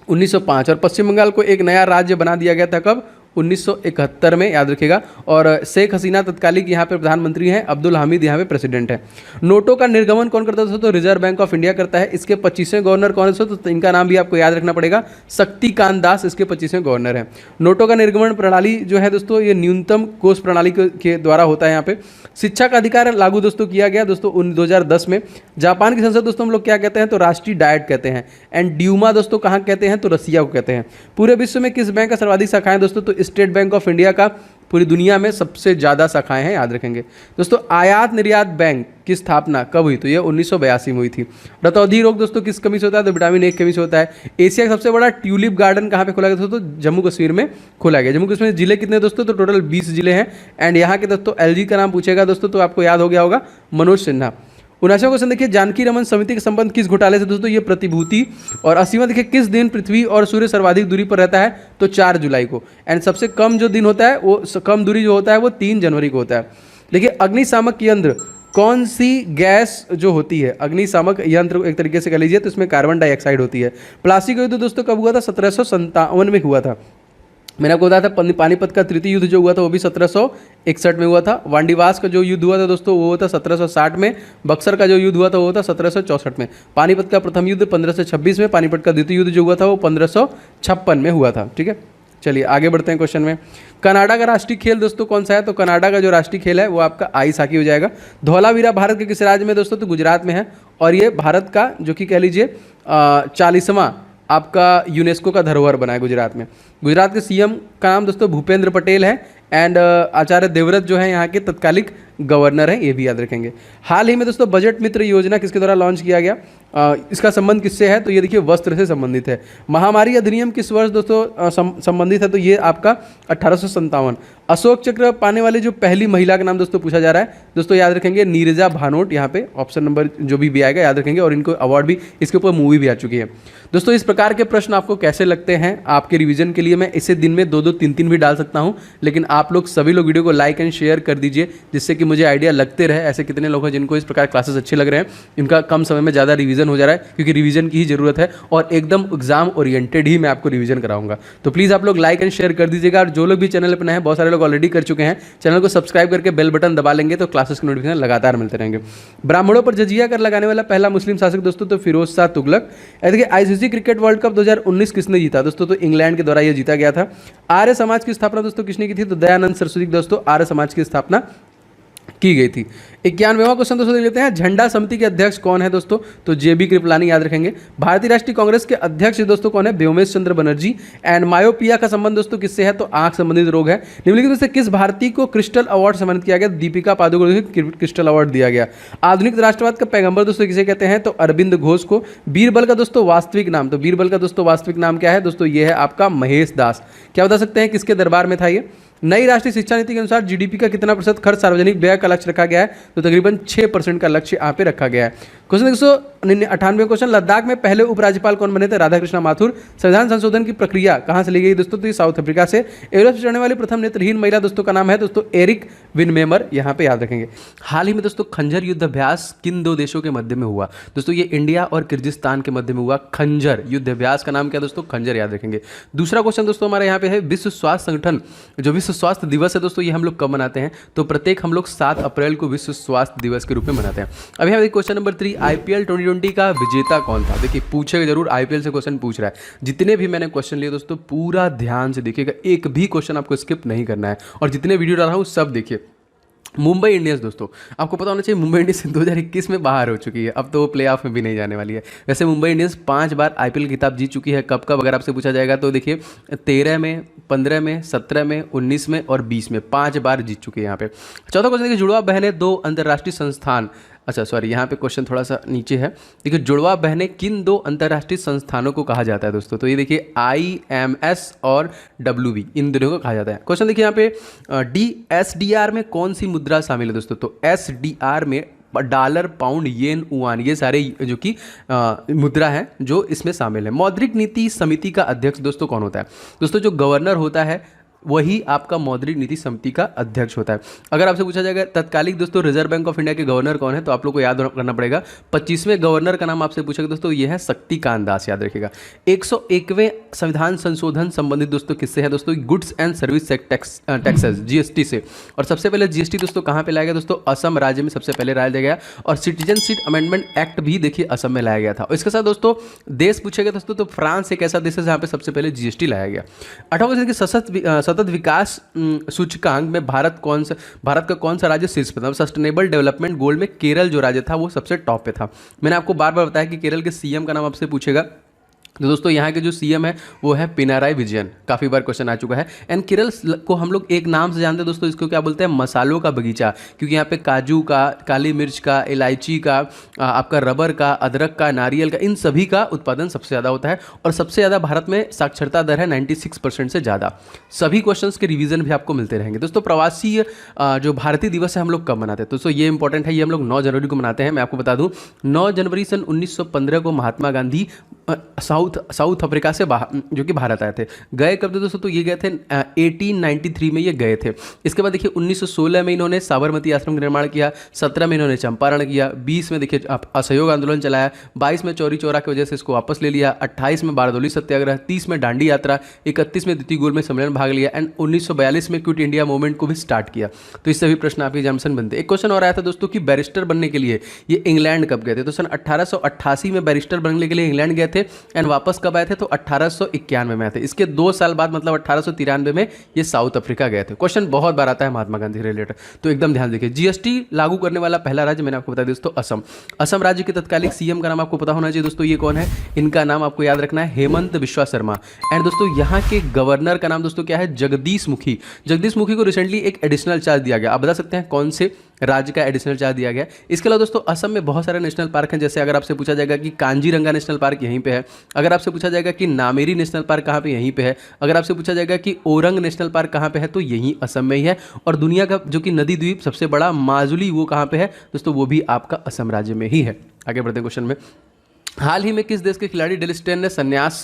1905। और पश्चिम बंगाल को एक नया राज्य बना दिया गया था कब? 1971 में, याद रखिएगा। और शेख हसीना तत्कालिक यहाँ पे प्रधानमंत्री हैं, अब्दुल हामिद यहाँ पे प्रेसिडेंट है। नोटों का निर्गमन कौन करता है? तो रिजर्व बैंक ऑफ इंडिया करता है। इसके 25वें गवर्नर कौन है? तो इनका नाम भी आपको याद रखना पड़ेगा, शक्तिकांत दास इसके 25वें गवर्नर हैं। नोटों का निर्गमन प्रणाली जो है दोस्तों ये न्यूनतम कोष प्रणाली के द्वारा होता है। यहाँ पे शिक्षा का अधिकार लागू दोस्तों किया गया दोस्तों 2010 में। जापान की संसद दोस्तों हम लोग क्या कहते हैं? तो राष्ट्रीय डाइट कहते हैं। एंड ड्यूमा दोस्तों कहाँ कहते हैं? तो रसिया को कहते हैं। पूरे विश्व में किस बैंक का सर्वाधिक शाखाएं दोस्तों? तो स्टेट बैंक ऑफ इंडिया का पूरी दुनिया में सबसे ज़्यादा शाखाएं हैं, याद रखेंगे दोस्तों। आयात निर्यात बैंक की स्थापना कब हुई? तो ये 1982 में हुई थी। रतौंधी रोग दोस्तों किस कमी से होता है? तो विटामिन ए की कमी से होता है। एशिया का सबसे बड़ा ट्यूलिप गार्डन कहाँ पे खोला गया दोस्तों? तो जम्मू कश्मीर में खोला गया। जम्मू कश्मीर जिले कितने दोस्तों? तो टोटल 20 जिले हैं। एंड यहाँ के दोस्तों LG का नाम पूछेगा दोस्तों तो आपको याद हो गया होगा, मनोज सिन्हा। 79वां क्वेश्चन देखिए, जानकी रमन समिति का संबंध किस घोटाले से दोस्तों? ये प्रतिभूति। और 80वां देखिए, किस दिन पृथ्वी और सूर्य सर्वाधिक दूरी पर रहता है? तो 4 जुलाई को। एंड सबसे कम जो दिन होता है वो कम दूरी जो होता है वो 3 जनवरी को होता है। देखिए अग्निशामक यंत्र कौन सी गैस जो होती है? अग्निशामक यंत्र एक तरीके से कह लीजिए तो इसमें कार्बन डाइऑक्साइड होती है। प्लासी का युद्ध दोस्तों कब हुआ था? 1757 में हुआ था। मैंने आपको बताया था पानीपत का तृतीय युद्ध जो हुआ था वो भी 1761 में हुआ था। वांडीवास का जो युद्ध हुआ था दोस्तों वो हुआ था 1760 में। बक्सर का जो युद्ध हुआ था वो हुआ था 1764 में। पानीपत का प्रथम युद्ध 1526 में। पानीपत का द्वितीय युद्ध जो हुआ था वो 1556 में हुआ था, ठीक है। चलिए आगे बढ़ते हैं क्वेश्चन में। कनाडा का राष्ट्रीय खेल दोस्तों कौन सा है? तो कनाडा का जो राष्ट्रीय खेल है वो आपका आइस हॉकी हो जाएगा। धौलावीरा भारत के किस राज्य में दोस्तों? तो गुजरात में है। और ये भारत का जो कि कह लीजिए 40वां आपका यूनेस्को का धरोहर बना है गुजरात में। गुजरात के CM का नाम दोस्तों भूपेंद्र पटेल है। एंड आचार्य देवव्रत जो है यहाँ के तत्कालिक गवर्नर हैं, ये भी याद रखेंगे। हाल ही में दोस्तों बजट मित्र योजना किसके द्वारा लॉन्च किया गया? इसका संबंध किससे है? तो ये देखिए वस्त्र से संबंधित है। महामारी अधिनियम किस वर्ष दोस्तों संबंधित है? तो ये आपका 1857। अशोक चक्र पाने वाली जो पहली महिला का नाम दोस्तों पूछा जा रहा है दोस्तों, याद रखेंगे नीरजा भानोट। यहाँ पे ऑप्शन नंबर जो भी आएगा याद रखेंगे। और इनको अवार्ड भी, इसके ऊपर मूवी भी आ चुकी है दोस्तों। इस प्रकार के प्रश्न आपको कैसे लगते हैं? आपके रिवीजन के लिए मैं इसे दिन में 2-2, 3-3 भी डाल सकता हूँ, लेकिन आप लोग सभी लोग वीडियो को लाइक एंड शेयर कर दीजिए जिससे कि कि मुझे आइडिया लगते रहे। ऐसे कितने लोग हैं जिनको इस प्रकार क्लासेस अच्छे लग रहे हैं, इनका कम समय में ज़्यादा रिवीजन हो जा रहा है, क्योंकि रिवीजन की ही ज़रूरत है और एकदम एग्जाम ओरिएंटेड ही मैं आपको रिवीजन कराऊंगा। तो प्लीज़ आप लोग लाइक एंड शेयर कर दीजिएगा, और जो लोग भी चैनल पर नए हैं, बहुत सारे लोग ऑलरेडी कर चुके हैं, चैनल को सब्सक्राइब करके बेल बटन दबा लेंगे तो क्लासेस के नोटिफिकेशन लगातार मिलते रहेंगे। ब्राह्मणों पर जजिया कर लगाने वाला पहला मुस्लिम शासक दोस्तों तो फिरोज शाह तुगलक। देखिए आईसीसी क्रिकेट वर्ल्ड कप 2019 किसने जीता दोस्तों, तो इंग्लैंड के द्वारा यह जीता गया था। आर्य समाज की स्थापना दोस्तों किसने की थी, तो दयानंद सरस्वती दोस्तों आर्य समाज की स्थापना की गई थी। 91वां क्वेश्चन दोस्तों देख लेते हैं, झंडा समिति के अध्यक्ष कौन है दोस्तों, तो जेबी कृपलानी याद रखेंगे। भारतीय राष्ट्रीय कांग्रेस के अध्यक्ष दोस्तों कौन है, व्योमेश चंद्र बनर्जी। एंड मायोपिया का संबंध दोस्तों किससे है, तो आंख संबंधित रोग है। निम्नलिखित में से किस भारतीय को क्रिस्टल अवार्ड सम्मानित किया गया, दीपिका पादुकोण को क्रिस्टल अवार्ड दिया गया। आधुनिक राष्ट्रवाद का पैगंबर दोस्तों किसे कहते हैं, तो अरविंद घोष को। बीरबल का दोस्तों वास्तविक नाम, तो बीरबल का दोस्तों वास्तविक नाम क्या है दोस्तों, ये है आपका महेश दास। क्या बता सकते हैं किसके दरबार में था ये। नई राष्ट्रीय शिक्षा नीति के अनुसार जीडीपी का कितना प्रतिशत खर्च सार्वजनिक व्यय का लक्ष्य रखा गया है, तो तकरीबन 6% का लक्ष्य यहाँ पे रखा गया है। क्वेश्चन 198 क्वेश्चन, लद्दाख में पहले उपराज्यपाल कौन बने थे, राधाकृष्ण माथुर। संविधान संशोधन की प्रक्रिया कहाँ से ली गई दोस्तों, तो ये साउथ अफ्रीका से। एवरेस्ट चढ़ने वाली प्रथम नेत्रहीन महिला दोस्तों का नाम है दोस्तों एरिक विनमेमर, यहाँ पे याद रखेंगे। हाल ही में दोस्तों खंजर युद्ध अभ्यास किन दो देशों के मध्य में हुआ, दोस्तों ये इंडिया और किर्गिस्तान के मध्य में हुआ खंजर युद्ध अभ्यास का नाम क्या दोस्तों, खंजर, याद रखेंगे। दूसरा क्वेश्चन दोस्तों हमारे यहाँ पे है, विश्व स्वास्थ्य संगठन जो विश्व स्वास्थ्य दिवस है दोस्तों, ये हम लोग कब मनाते हैं, तो प्रत्येक हम लोग 7 अप्रैल को विश्व स्वास्थ्य दिवस के रूप में मनाते हैं। अभी हम क्वेश्चन नंबर 3, आईपीएल 2020 का विजेता कौन था। देखिए पूछेगा जरूर, आईपीएल से क्वेश्चन पूछ रहा है। जितने भी मैंने क्वेश्चन लिए दोस्तों पूरा ध्यान से देखिएगा, एक भी क्वेश्चन आपको स्किप नहीं करना है, और जितने वीडियो डाल रहा हूँ सब देखिए। मुंबई इंडियंस दोस्तों आपको पता होना चाहिए, मुंबई इंडियंस 2021 में बाहर हो चुकी है, अब तो वो प्लेऑफ में भी नहीं जाने वाली है। वैसे मुंबई इंडियंस 5 बार आईपीएल खिताब जीत चुकी है। कब कब अगर आपसे पूछा जाएगा तो देखिए 13 में, 15 में, 17 में, 19 में और 20 में 5 बार जीत चुकी है यहाँ पे। चौथा क्वेश्चन देखिए, जुड़वा बहनें 2 अंतर्राष्ट्रीय संस्थान, अच्छा सॉरी यहाँ पे क्वेश्चन थोड़ा सा नीचे है। देखिए जुड़वा बहनें किन 2 अंतर्राष्ट्रीय संस्थानों को कहा जाता है दोस्तों, तो ये देखिए IMS और WB, इन दोनों को कहा जाता है। क्वेश्चन देखिए यहाँ पे SDR में कौन सी मुद्रा शामिल है दोस्तों, तो SDR में डॉलर, पाउंड, येन, युआन, ये सारे जो कि मुद्रा है जो इसमें शामिल है। मौद्रिक नीति समिति का अध्यक्ष दोस्तों कौन होता है, दोस्तों जो गवर्नर होता है वही आपका मौद्रिक नीति समिति का अध्यक्ष होता है। अगर आपसे पूछा जाएगा तत्कालिक दोस्तों रिजर्व बैंक ऑफ इंडिया के गवर्नर कौन है, तो आप लोग को याद करना पड़ेगा 25वें गवर्नर का नाम आपसे पूछेगा दोस्तों, ये है शक्तिकांत दास, याद रखिएगा। 101वें संविधान संशोधन संबंधित दोस्तों किससे है दोस्तों, goods and service taxes GST से। और सबसे पहले GST दोस्तों कहाँ पे लाया गया दोस्तों, असम राज्य में सबसे पहले लाया गया। और सिटीजनशिप अमेंडमेंट एक्ट भी देखिए असम में लाया गया था। और इसके साथ दोस्तों देश पूछेगा दोस्तों, तो फ्रांस एक ऐसा देश है जहाँ पे सबसे पहले GST लाया गया। 8वां सतत विकास सूचकांक में भारत का कौन सा राज्य शीर्ष पे था, सस्टेनेबल डेवलपमेंट गोल में केरल जो राज्य था वो सबसे टॉप पे था। मैंने आपको बार बार बताया कि केरल के CM का नाम आपसे पूछेगा, तो दोस्तों यहाँ के जो CM है वो है पिनाराई विजयन, काफ़ी बार क्वेश्चन आ चुका है। एंड केरल को हम लोग एक नाम से जानते हैं दोस्तों, इसको क्या बोलते हैं, मसालों का बगीचा, क्योंकि यहाँ पे काजू का, काली मिर्च का, इलायची का, आपका रबर का, अदरक का, नारियल का, इन सभी का उत्पादन सबसे ज़्यादा होता है। और सबसे ज़्यादा भारत में साक्षरता दर है 96% से ज़्यादा। सभी क्वेश्चन के रिविजन भी आपको मिलते रहेंगे दोस्तों। प्रवासी जो भारतीय दिवस है हम लोग कब मनाते हैं, तो दोस्तों ये इंपॉर्टेंट है, ये हम लोग 9 जनवरी को मनाते हैं। मैं आपको बता दूँ 9 जनवरी सन 1915 को महात्मा गांधी साउथ अफ्रीका से जो कि भारत आए थे। गए कब थे दोस्तों, तो ये गए थे 1893 में ये गए थे। इसके बाद देखिए 1916 में इन्होंने साबरमती आश्रम का निर्माण किया, 17 में इन्होंने चंपारण किया, 20 में देखिए असहयोग आंदोलन चलाया, 22 में चौरी चौरा की वजह से इसको वापस ले लिया, 28 में बारदोली सत्याग्रह, 30 में दांडी यात्रा, 31 में द्वितीय गोल में सम्मेलन भाग लिया एंड 1942 में क्विट इंडिया मूवमेंट को भी स्टार्ट किया। तो इससे भी प्रश्न आपके एग्जामिनेशन बनते। एक क्वेश्चन और आया था दोस्तों कि बैरिस्टर बनने के लिए ये इंग्लैंड कब गए थे, तो सन 1888 में बैरिस्टर बनने के लिए इंग्लैंड गए थे एंड वापस कब आए थे, तो 1891 में आए थे। इसके 2 साल बाद मतलब 1893 में ये साउथ अफ्रीका गए थे। क्वेश्चन बहुत बार आता है महात्मा गांधी से रिलेटेड, तो एकदम ध्यान देखिए। GST लागू करने वाला पहला राज्य मैंने आपको बता दिया दोस्तों, असम। असम राज्य के तत्कालिक CM का नाम आपको पता होना चाहिए दोस्तों, ये कौन है, इनका नाम आपको याद रखना है, हेमंत बिश्वा शर्मा। एंड दोस्तों यहाँ के गवर्नर का नाम दोस्तों क्या है, जगदीश मुखी। जगदीश मुखी को रिसेंटली एक एडिशनल चार्ज दिया गया। आप बता सकते हैं कौन से राज्य का एडिशनल चार्ज दिया गया। इसके अलावा दोस्तों असम में बहुत सारे नेशनल पार्क हैं, जैसे अगर आपसे पूछा जाएगा कि कांजीरंगा नेशनल पार्क यहीं पे है, अगर आपसे पूछा जाएगा कि नामेरी नेशनल पार्क कहाँ पे, यहीं पे है, अगर आपसे पूछा जाएगा कि ओरंग नेशनल पार्क कहाँ पे है, तो यहीं असम में ही है। और दुनिया का जो कि नदी द्वीप सबसे बड़ा माजुली वो कहाँ पे है दोस्तों, वो भी आपका असम राज्य में ही है। आगे बढ़ते हैं क्वेश्चन में। हाल ही में किस देश के खिलाड़ी डेल स्टेन ने संन्यास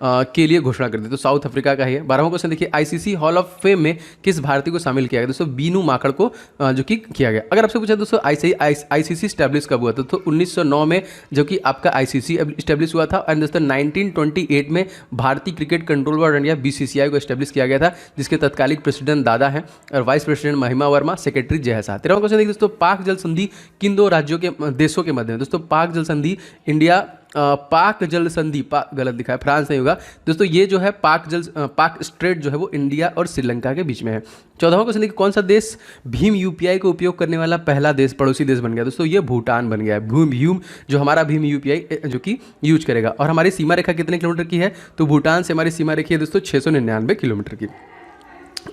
के लिए घोषणा कर दी? तो साउथ अफ्रीका का ही है। 12वां क्वेश्चन देखिए, आईसीसी हॉल ऑफ फेम में किस भारतीय को शामिल किया गया? दोस्तों बीनू माकड़ को जो कि किया गया। अगर आपसे पूछा दोस्तों आईसीसी स्टैब्लिश कब हुआ था? तो 1909 में जो कि आपका आईसीसी स्टैब्लिश हुआ था। एंड दोस्तों 1928 में भारतीय cricket control board India BCCI को स्टैब्लिश किया गया था, जिसके तत्कालिक प्रेसिडेंट दादा हैं और वाइस प्रेसिडेंट महिमा वर्मा, सेक्रेटरी जय शाह। 13वां क्वेश्चन देखिए दोस्तों, पाक जल संधि किन दो राज्यों के देशों के मध्य है? दोस्तों पाक जल संधि इंडिया पाक जल संधि, पाक गलत दिखा है, फ्रांस नहीं होगा दोस्तों, ये जो है पाक स्ट्रेट जो है वो इंडिया और श्रीलंका के बीच में है। 14वां क्वेश्चन देखिए, कौन सा देश भीम यूपीआई को उपयोग करने वाला पहला देश, पड़ोसी देश बन गया? दोस्तों ये भूटान बन गया है। भीम जो हमारा भीम यूपीआई जो कि यूज करेगा। और हमारी सीमा रेखा कितने किलोमीटर की है? तो भूटान से हमारी सीमा रेखा है दोस्तों 699 किलोमीटर की।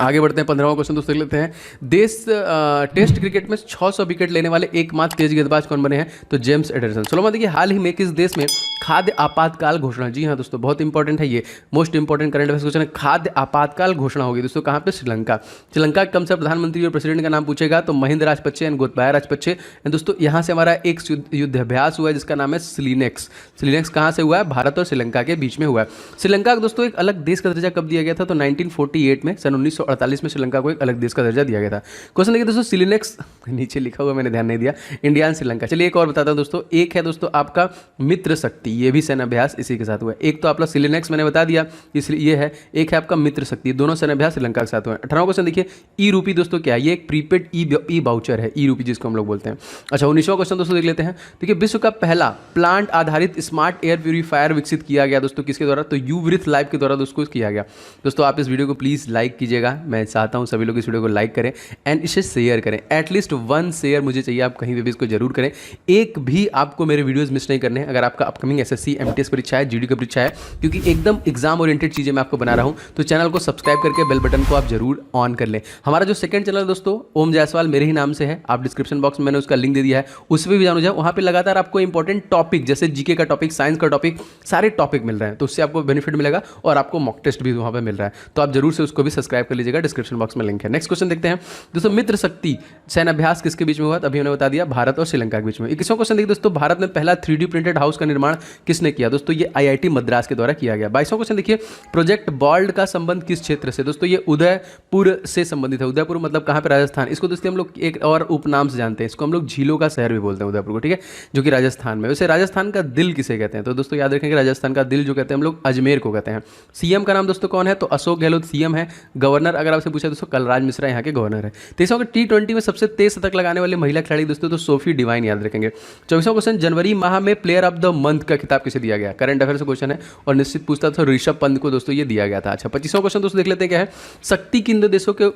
आगे बढ़ते हैं, 15वां क्वेश्चन दोस्तों लेते हैं, टेस्ट क्रिकेट में 600 विकेट लेने वाले एकमात्र तेज गेंदबाज कौन बने हैं? तो जेम्स एडरसन। 16वां देखिए, हाल ही में किस देश में खाद्य आपातकाल घोषणा? जी हाँ दोस्तों, बहुत इंपॉर्टेंट है ये, most important current affairs question है। खाद्य आपातकाल घोषणा होगी दोस्तों कहाँ पे? श्रीलंका। श्रीलंका के कम से प्रधानमंत्री और प्रेसिडेंट का नाम पूछेगा तो महिंद राजपक्षे एंड गोतबाया राजपक्षे। दोस्तों यहाँ से हमारा एक युद्धाभ्यास हुआ है जिसका नाम है सिलिनेक्स। सिलिनेक्स कहाँ से हुआ है? भारत और श्रीलंका के बीच में हुआ है। श्रीलंका को दोस्तों एक अलग देश का दर्जा कब दिया गया था? तो 1948 में, सन 1948 में श्रीलंका को एक अलग देश का दर्जा दिया गया था। क्वेश्चन देखिए दोस्तों, सिलिनेक्स नीचे लिखा हुआ मैंने ध्यान नहीं दिया, इंडिया एंड श्रीलंका। चलिए एक और बताता हूं दोस्तों, एक है दोस्तों आपका मित्र शक्ति, ये भी सैन्य अभ्यास इसी के साथ हुआ है। एक तो आपका सिलिनेक्स मैंने बता दिया, इसलिए ये है। एक है आपका मित्र शक्ति, दोनों सैन्य अभ्यास श्रीलंका के साथ हुआ है। 18वां क्वेश्चन देखिए, ई रूपी दोस्तों क्या है? ये एक प्रीपेड ई वाउचर है, ई रूपी जिसको हम लोग बोलते हैं। अच्छा 19वां क्वेश्चन दोस्तों देख लेते हैं। देखिए विश्व का पहला प्लांट आधारित स्मार्ट एयर प्यूरीफायर विकसित किया गया दोस्तों किसके द्वारा? तो यूवृथ लाइव के द्वारा दोस्तों किया गया। दोस्तों आप इस वीडियो को प्लीज लाइक कीजिएगा, मैं चाहता हूं सभी लोग इस वीडियो को लाइक करें एंड इसे शेयर करें। एटलीस्ट 1 शेयर मुझे चाहिए, आप कहीं भी इसको जरूर करें। एक भी आपको मेरे वीडियोस मिस नहीं करने हैं। अगर आपका अपकमिंग एसएससी एमटीएस परीक्षा है, जीडी की परीक्षा है, क्योंकि एकदम एग्जाम ओरिएंटेड चीजें मैं आपको बना रहा हूं, तो चैनल को सब्सक्राइब करके बेल बटन को आप जरूर ऑन कर लें। हमारा जो सेकंड चैनल दोस्तों ओम जायसवाल मेरे ही नाम से है, आप डिस्क्रिप्शन बॉक्स में मैंने उसका लिंक दे दिया है, उस पर भी जानो जाओ। वहां पे लगातार आपको इंपॉर्टेंट टॉपिक जैसे जीके का टॉपिक, साइंस का टॉपिक, सारे टॉपिक मिल रहे हैं, तो उससे आपको बेनिफिट मिलेगा और आपको मॉक टेस्ट भी वहां पे मिल रहा है। तो आप जरूर से उसको भी सब्सक्राइब कर लीजिएगा, डिस्क्रिप्शन बॉक्स में लिंक है। नेक्स्ट क्वेश्चन देखते हैं दोस्तों, मित्र शक्ति सैन्य अभ्यास किसके बीच में हुआ? अभी हमने बता दिया, भारत और श्रीलंका के बीच में। 21वां क्वेश्चन देखिए दोस्तों, भारत में पहला 3D प्रिंटेड हाउस का निर्माण किसने किया? दोस्तों ये आईआईटी मद्रास के द्वारा किया गया। 22वां क्वेश्चन देखिए, प्रोजेक्ट बॉल्ड का संबंध किस क्षेत्र से? दोस्तों ये उदयपुर से संबंधित है। उदयपुर मतलब कहाँ पे? राजस्थान। इसको दोस्तों हम लोग एक और उपनाम से जानते हैं, इसको हम लोग झीलों का शहर भी बोलते हैं उदयपुर को, ठीक है, जो कि राजस्थान में। वैसे राजस्थान का दिल किसे कहते हैं? तो दोस्तों याद रखेंगे, राजस्थान का दिल जो कहते हैं हम लोग अजमेर को कहते हैं। सीएम का नाम दोस्तों कौन है? तो अशोक गहलोत सीएम है। गवर्नर अगर आपसे पूछा दोस्तों, कलराज मिश्रा यहाँ के गवर्नर है। 23वां T20 में सबसे तेज शतक लगाने वाली महिला खिलाड़ी दोस्तों तो सोफी डिवाइन याद रखेंगे। 24वां क्वेश्चन, जनवरी माह में प्लेयर ऑफ द मंथ का खिताब किसे दिया गया? करंट अफेयर से क्वेश्चन है और निश्चित पूछता था ऋषभ पंत को दोस्तों ये दिया गया था। अच्छा 25वां क्वेश्चन दोस्तों देख लेते हैं क्या है, शक्ति किन दो देशों के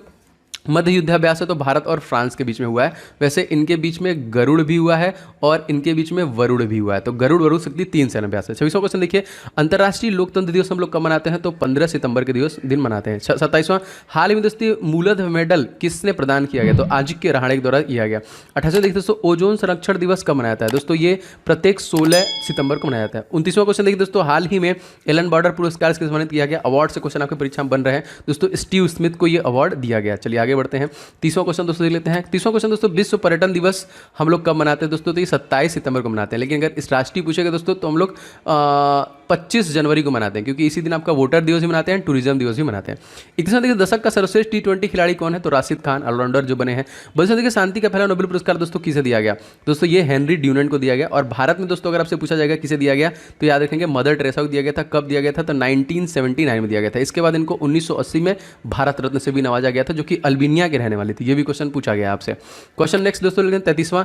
मध्य युद्धाभ्यास है? तो भारत और फ्रांस के बीच में हुआ है। वैसे इनके बीच में गरुड़ भी हुआ है और इनके बीच में वरुड़ भी हुआ है, तो गरुड़ वरुड़ शक्ति 3 सैन्य अभ्यास है। 26वां क्वेश्चन देखिए, अंतर्राष्ट्रीय लोकतंत्र दिवस हम लोग कब मनाते हैं? तो 15 सितंबर के दिन मनाते हैं। 27वां, हाल ही में दोस्तों मूलध मेडल किसने प्रदान किया गया? तो आजिक के रहाणे के द्वारा किया गया। 28वां देखिए दोस्तों, ओजोन संरक्षण दिवस कब मनाया जाता है? दोस्तों ये प्रत्येक 16 सितंबर को मनाया जाता है। 29वां क्वेश्चन देखिए दोस्तों, हाल ही में एलन बॉर्डर पुरस्कार से सम्मानित किया गया। अवार्ड से क्वेश्चन आपके परीक्षा में बन रहे हैं दोस्तों, स्टीव स्मिथ को ये अवार्ड दिया गया। चलिए आगे बढ़ते हैं, 30वां क्वेश्चन दोस्तों देख लेते हैं। 30वां क्वेश्चन दोस्तों, विश्व पर्यटन दिवस हम लोग कब मनाते हैं दोस्तों? तो ये 27 सितंबर को मनाते हैं, लेकिन अगर इस राष्ट्रीय पूछेगा दोस्तों तो हम लोग 25 जनवरी को मनाते हैं, क्योंकि इसी दिन आपका वोटर दिवस भी मनाते हैं, टूरिज्म दिवस भी मनाते हैं। 31वां देखिए, दशक का सर्वश्रेष्ठ T20 खिलाड़ी कौन है? तो राशिद खान ऑलराउंडर जो बने हैं। 32वां देखिए, शांति का पहला नोबेल पुरस्कार दोस्तों किसे दिया गया? दोस्तों ये हेनरी ड्यूनेंट को दिया गया। और भारत में दोस्तों अगर आपसे पूछा जाएगा किसे दिया गया, तो याद रखेंगे मदर टेरेसा को दिया गया था। कब दिया गया था? तो 1979 में दिया गया था। इसके बाद इनको 1980 में भारत रत्न से भी नवाजा गया था, जो कि अल्बेनिया के रहने वाली थी। ये भी क्वेश्चन पूछा गया आपसे। क्वेश्चन नेक्स्ट दोस्तों लेते हैं 33वां,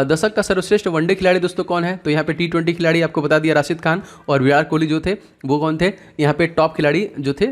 दशक का सर्वश्रेष्ठ वनडे खिलाड़ी दोस्तों कौन है? तो यहाँ पे T20 खिलाड़ी आपको बता दिया राशिद खान, और विराट कोहली जो थे वो कौन थे? यहाँ पे टॉप खिलाड़ी जो थे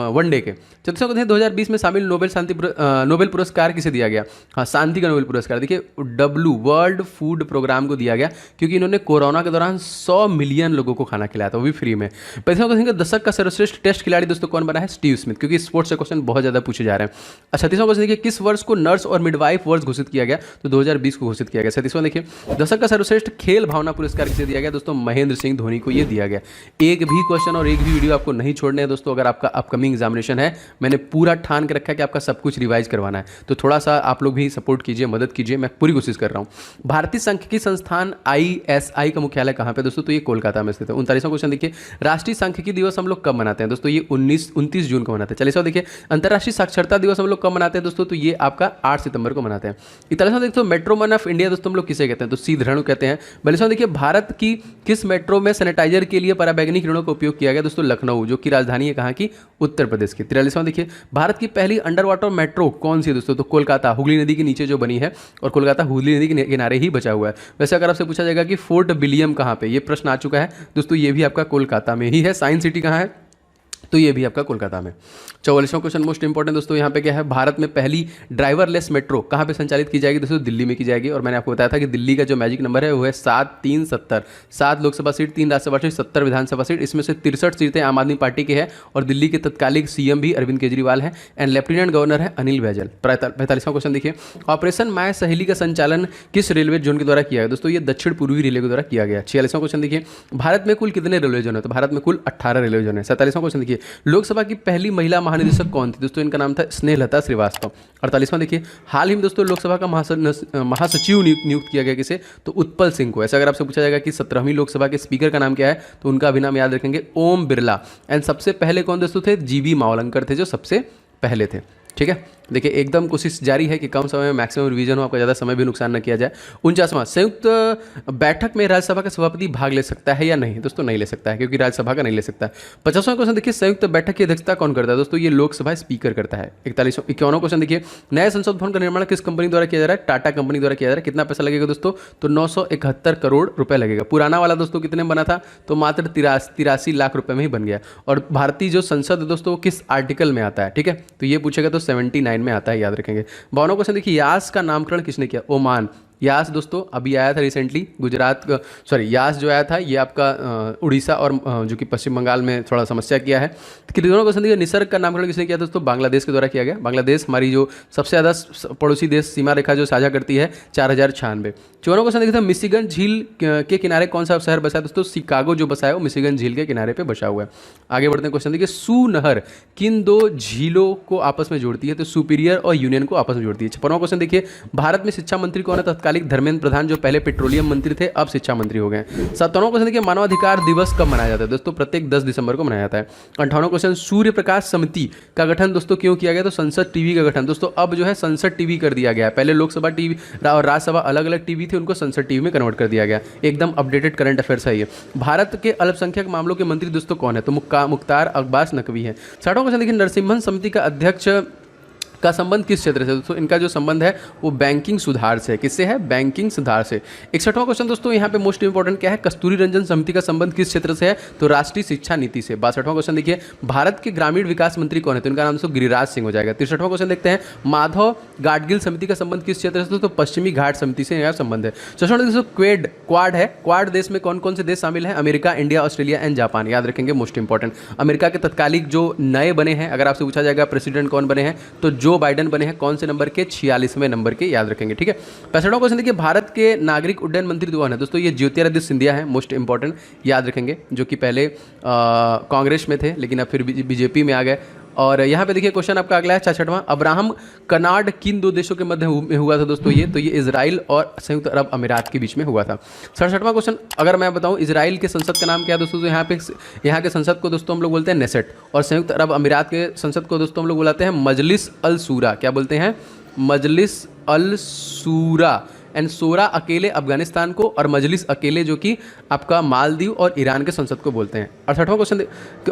वनडे के। 34वां को थे 2020 में शामिल नोबेल पुरस्कार किसे दिया गया? हाँ, शांति का नोबेल पुरस्कार देखिए वर्ल्ड फूड प्रोग्राम को दिया गया, क्योंकि इन्होंने कोरोना के दौरान 100 मिलियन लोगों को खाना खिलाया था, वो भी फ्री में। 35वां को दशक का सर्वश्रेष्ठ टेस्ट खिलाड़ी दोस्तों कौन बना है? स्टीव स्मिथ, क्योंकि स्पोर्ट्स से क्वेश्चन बहुत ज्यादा पूछे जा रहे हैं। 36वां क्वेश्चन देखिए, किस वर्ष को नर्स और मिडवाइफ वर्ष घोषित किया गया? तो 2020 को घोषित किया गया। 37वां देखिए, दशक का सर्वश्रेष्ठ खेल भावना पुरस्कार किसे दिया गया? दोस्तों महेंद्र सिंह धोनी को ये दिया गया। एक भी क्वेश्चन और एक भी वीडियो आपको नहीं छोड़ने हैं दोस्तों। अगर आपका अपकमिंग एग्जामिनेशन है, मैंने पूरा ठान के रखा है कि आपका सब कुछ रिवाइज करवाना है, तो थोड़ा सा आप लोग भी सपोर्ट कीजिए, मदद कीजिए, मैं पूरी कोशिश कर रहा हूँ। भारतीय सांख्यिकी संस्थान ISI का मुख्यालय कहाँ पे दोस्तों? तो ये कोलकाता में स्थित है। 39वां क्वेश्चन देखिए, राष्ट्रीय सांख्यिकी दिवस हम लोग कब मनाते हैं दोस्तों? ये 29 जून को मनाते हैं। 40वां देखिए, अंतर्राष्ट्रीय साक्षरता दिवस हम लोग कब मनाते हैं दोस्तों? तो ये आपका 8 सितंबर को मनाते हैं। 41वां देखो, मेट्रोमैन ऑफ इंडिया दोस्तों हम लोग किसे कहते हैं? तो सी धरणु कहते हैं। 42वां देखिए, भारत की किस मेट्रो में सैनिटाइजर के लिए पराबैंगनी किरणों का उपयोग किया गया दोस्तों? लखनऊ, जो कि राजधानी है कहाँ की? उत्तर प्रदेश की। 43वां देखिए, भारत की पहली अंडर वाटर मेट्रो कौन सी है दोस्तों? तो कोलकाता, हुगली नदी के नीचे जो बनी है, और कोलकाता हुगली नदी के किनारे ही बचा हुआ है। वैसे अगर आपसे पूछा जाएगा कि फोर्ट विलियम कहाँ पे, ये प्रश्न आ चुका है दोस्तों, ये भी आपका कोलकाता में ही है। साइंस सिटी कहाँ है? तो ये भी आपका कोलकाता में। 44वां क्वेश्चन मोस्ट इंपॉर्टेंट दोस्तों, यहाँ पे क्या है? भारत में पहली ड्राइवरलेस मेट्रो कहाँ पे संचालित की जाएगी दोस्तों? दिल्ली में की जाएगी। और मैंने आपको बताया था कि दिल्ली का जो मैजिक नंबर है वो है 7370। 7 लोकसभा सीट, 3 राज्यसभा सीट, 70 विधानसभा सीट, इसमें से 63 सीटें आम आदमी पार्टी की है। और दिल्ली के तत्कालिक CM भी अरविंद केजरीवाल है, एंड लेफ्टिनेंट गवर्नर है अनिल बैजल। 45वां क्वेश्चन देखिए, ऑपरेशन माय सहेली का संचालन किस रेलवे जोन के द्वारा किया गया दोस्तों? ये दक्षिण पूर्वी रेलवे के द्वारा किया गया। 46वां क्वेश्चन देखिए, भारत में कुल कितने रेलवे जोन है? तो भारत में कुल 18 रेलवे जोन है। 47वां क्वेश्चन देखिए, लोकसभा की पहली महिला महानिदेशक कौन थी दोस्तों? इनका नाम था स्नेहलता श्रीवास्तव। 48वां देखिए, हाल ही में दोस्तों लोकसभा का महासचिव नियुक्त किया गया किसे? तो उत्पल सिंह को। ऐसा अगर आपसे पूछा जाएगा कि 17वीं लोकसभा के स्पीकर का नाम क्या है, तो उनका भी नाम याद रखेंगे, ओम बिरला। एंड सबसे पहले कौन दोस्तों थे? GV मावलंकर थे जो सबसे पहले थे। ठीक है, देखिए एकदम कोशिश जारी है कि कम समय में मैक्सिमम रिवीजन हो, आपका ज़्यादा समय भी नुकसान न किया जाए। 49वां, संयुक्त बैठक में राज्यसभा का सभापति भाग ले सकता है या नहीं? दोस्तों नहीं ले सकता है, क्योंकि राज्यसभा का नहीं ले सकता है। 50वां क्वेश्चन देखिए, संयुक्त बैठक की अध्यक्षता कौन करता है दोस्तों? ये लोकसभा स्पीकर करता है। 51वां क्वेश्चन देखिए, नए संसद भवन का निर्माण किस कंपनी द्वारा किया जा रहा है? टाटा कंपनी द्वारा किया जा रहा है। कितना पैसा लगेगा दोस्तों? तो 971 करोड़ रुपए लगेगा। पुराना वाला दोस्तों कितने में बना था? तो मात्र 83 लाख रुपए में ही बन गया। और भारतीय जो संसद है दोस्तों किस आर्टिकल में आता है? ठीक है, तो ये पूछेगा तो 79 में आता है, याद रखेंगे। 52वां क्वेश्चन देखिए, यास का नामकरण किसने किया? ओमान। यास दोस्तों अभी आया था रिसेंटली, यास जो आया था ये आपका उड़ीसा और जो कि पश्चिम बंगाल में थोड़ा समस्या किया है। दोनों क्वेश्चन देखिए, निसर्ग का नामकरण किसने किया दोस्तों? बांग्लादेश के द्वारा किया गया। बांग्लादेश हमारी जो सबसे ज़्यादा पड़ोसी देश सीमा रेखा जो साझा करती है, 4096। 54वां क्वेश्चन देखिए, मिशिगन झील के किनारे कौन सा शहर बसा है दोस्तों? शिकागो जो बसा है वो मिशिगन झील के किनारे पे बसा हुआ है। आगे बढ़ते हैं, क्वेश्चन देखिए, सू नहर किन दो झीलों को आपस में जोड़ती है? तो सुपीरियर और यूनियन को आपस में जोड़ती है। 56वां क्वेश्चन देखिए, भारत में शिक्षा मंत्री कौन है? तत्कालिक धर्मेंद्र प्रधान, जो पहले पेट्रोलियम मंत्री थे अब शिक्षा मंत्री हो गए। 57वां क्वेश्चन देखिए, मानवाधिकार दिवस कब मनाया जाता है दोस्तों? प्रत्येक 10 दिसंबर को मनाया जाता है। 58वां क्वेश्चन, सूर्य प्रकाश समिति का गठन दोस्तों क्यों किया गया? तो संसद टीवी का गठन। दोस्तों अब जो है संसद टीवी कर दिया गया है, पहले लोकसभा टीवी और राज्यसभा अलग अलग टीवी थे, उनको संसद टीवी में कन्वर्ट कर दिया गया। एकदम अपडेटेड करंट अफेयर्स है ये। भारत के अल्पसंख्यक मामलों के मंत्री दोस्तों कौन है? तो मुख्तार अब्बास नकवी है। 60वां क्वेश्चन देखिए, नरसिम्हन समिति का अध्यक्ष का संबंध किस क्षेत्र से दोस्तों? इनका जो संबंध है वो बैंकिंग सुधार से। किससे है? बैंकिंग सुधार से। 61वां क्वेश्चन दोस्तों यहाँ पे मोस्ट इंपॉर्टेंट क्या है? कस्तूरी रंजन समिति का संबंध किस क्षेत्र से है? तो राष्ट्रीय शिक्षा नीति से। 62वां क्वेश्चन देखिए, भारत के ग्रामीण विकास मंत्री कौन है? तो इनका नाम दोस्तों गिरिराज सिंह हो जाएगा। 63वां क्वेश्चन देखते हैं, माधव गाडगिल समिति का संबंध किस क्षेत्र से? तो पश्चिमी घाट समिति से यह संबंध है। 64वां दोस्तों क्वाड है। क्वाड देश में कौन कौन से देश शामिल हैं? America, India, Australia and Japan. याद रखेंगे, मोस्ट इंपॉर्टेंट। अमेरिका के तत्कालिक जो नए बने हैं, अगर आपसे पूछा जाएगा प्रेसिडेंट कौन बने हैं, तो जो बाइडेन बने हैं। कौन से नंबर के? 46वें नंबर के, याद रखेंगे। ठीक है, 65वां क्वेश्चन देखिए, भारत के नागरिक उड्डयन मंत्री कौन है दोस्तों? ये ज्योतिरादित्य सिंधिया है, मोस्ट इंपॉर्टेंट, याद रखेंगे, जो कि पहले कांग्रेस में थे लेकिन अब फिर बीजेपी में आ गए। और यहाँ पे देखिए क्वेश्चन आपका अगला है 66वां, अब्राहम कनाड किन दो देशों के मध्य में हुआ था दोस्तों? ये इजराइल और संयुक्त अरब अमीरात के बीच में हुआ था। 67वां क्वेश्चन अगर मैं बताऊँ, इजराइल के संसद का नाम क्या है दोस्तों? तो यहाँ के संसद को दोस्तों हम लोग बोलते हैं नेसेट, और संयुक्त अरब अमीरात के संसद को दोस्तों हम लोग बुलाते हैं मजलिस अल सूरा। क्या बोलते हैं? मजलिस अल सूरा। एंड सोरा अकेले अफगानिस्तान को, और मजलिस अकेले जो कि आपका मालदीव और ईरान के संसद को बोलते हैं। 68वां क्वेश्चन,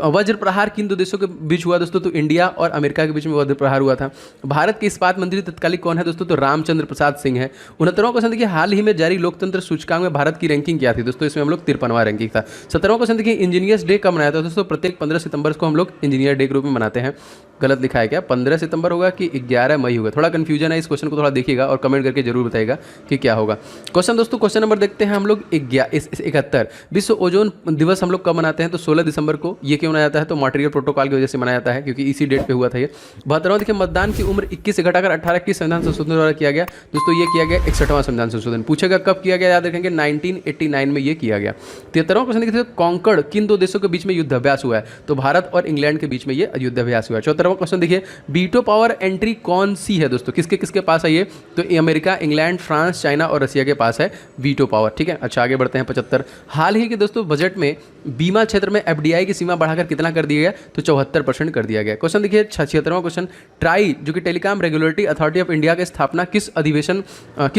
वज्र प्रहार किन दो देशों के बीच हुआ दोस्तों? तो इंडिया और अमेरिका के बीच में वज्र प्रहार हुआ था। भारत के इस्पात मंत्री तत्कालिक कौन है दोस्तों? तो रामचंद्र प्रसाद सिंह है। 69वां क्वेश्चन देखिए, हाल ही में जारी लोकतंत्र सूचकांक में भारत की रैंकिंग क्या थी दोस्तों? इसमें हम लोग 53वां रैंकिंग था। 70वां क्वेश्चन देखिए, इंजीनियर्स डे कब मनाया था दोस्तों? प्रत्येक 15 सितंबर को हम लोग इंजीनियर डे के रूप में मनाते हैं। गलत लिखा है क्या? 15 सितंबर होगा कि 11 मई होगा? थोड़ा कन्फ्यूजन है, इस क्वेश्चन को थोड़ा देखिएगा और कमेंट करके जरूर बताइएगा कि कि क्या होगा। क्वेश्चन दोस्तों, क्वेश्चन नंबर देखते हैं हम लोग 71। विश्व ओजोन दिवस हम लोग कब मनाते हैं? तो 16 दिसंबर को। ये क्यों मनाया जाता है? तो मॉन्ट्रियल प्रोटोकॉल की वजह से मनाया जाता है, क्योंकि इसी डेट पे हुआ था ये। 72वां देखिए, मतदान की उम्र 21 से घटाकर 18 किस संविधान संशोधन द्वारा किया गया? दोस्तों ये किया गया 61वां संविधान संशोधन। पूछेगा कब किया गया, याद रखेंगे 1989 में ये किया गया। 73वां क्वेश्चन देखिए, कॉन्कर्ड किन दो देशों के बीच में युद्धाभ्यास हुआ है? तो भारत और इंग्लैंड के बीच में ये युद्धाभ्यास हुआ है। 74वां क्वेश्चन देखिए, वीटो पावर एंट्री कौन सी है दोस्तों? किसके किसके पास है ये? तो अमेरिका, इंग्लैंड, फ्रांस, चाइना और रशिया के पास है वीटो पावर। ठीक है, अच्छा आगे बढ़ते हैं। 75, हाल ही के दोस्तों बजट में बीमा क्षेत्र में एफडीआई की सीमा बढ़ाकर कितना कर दिया गया? तो 74% कर दिया गया। क्वेश्चन देखिए 76वां क्वेश्चन, ट्राई जो कि telecom regulatory authority of India की स्थापना किस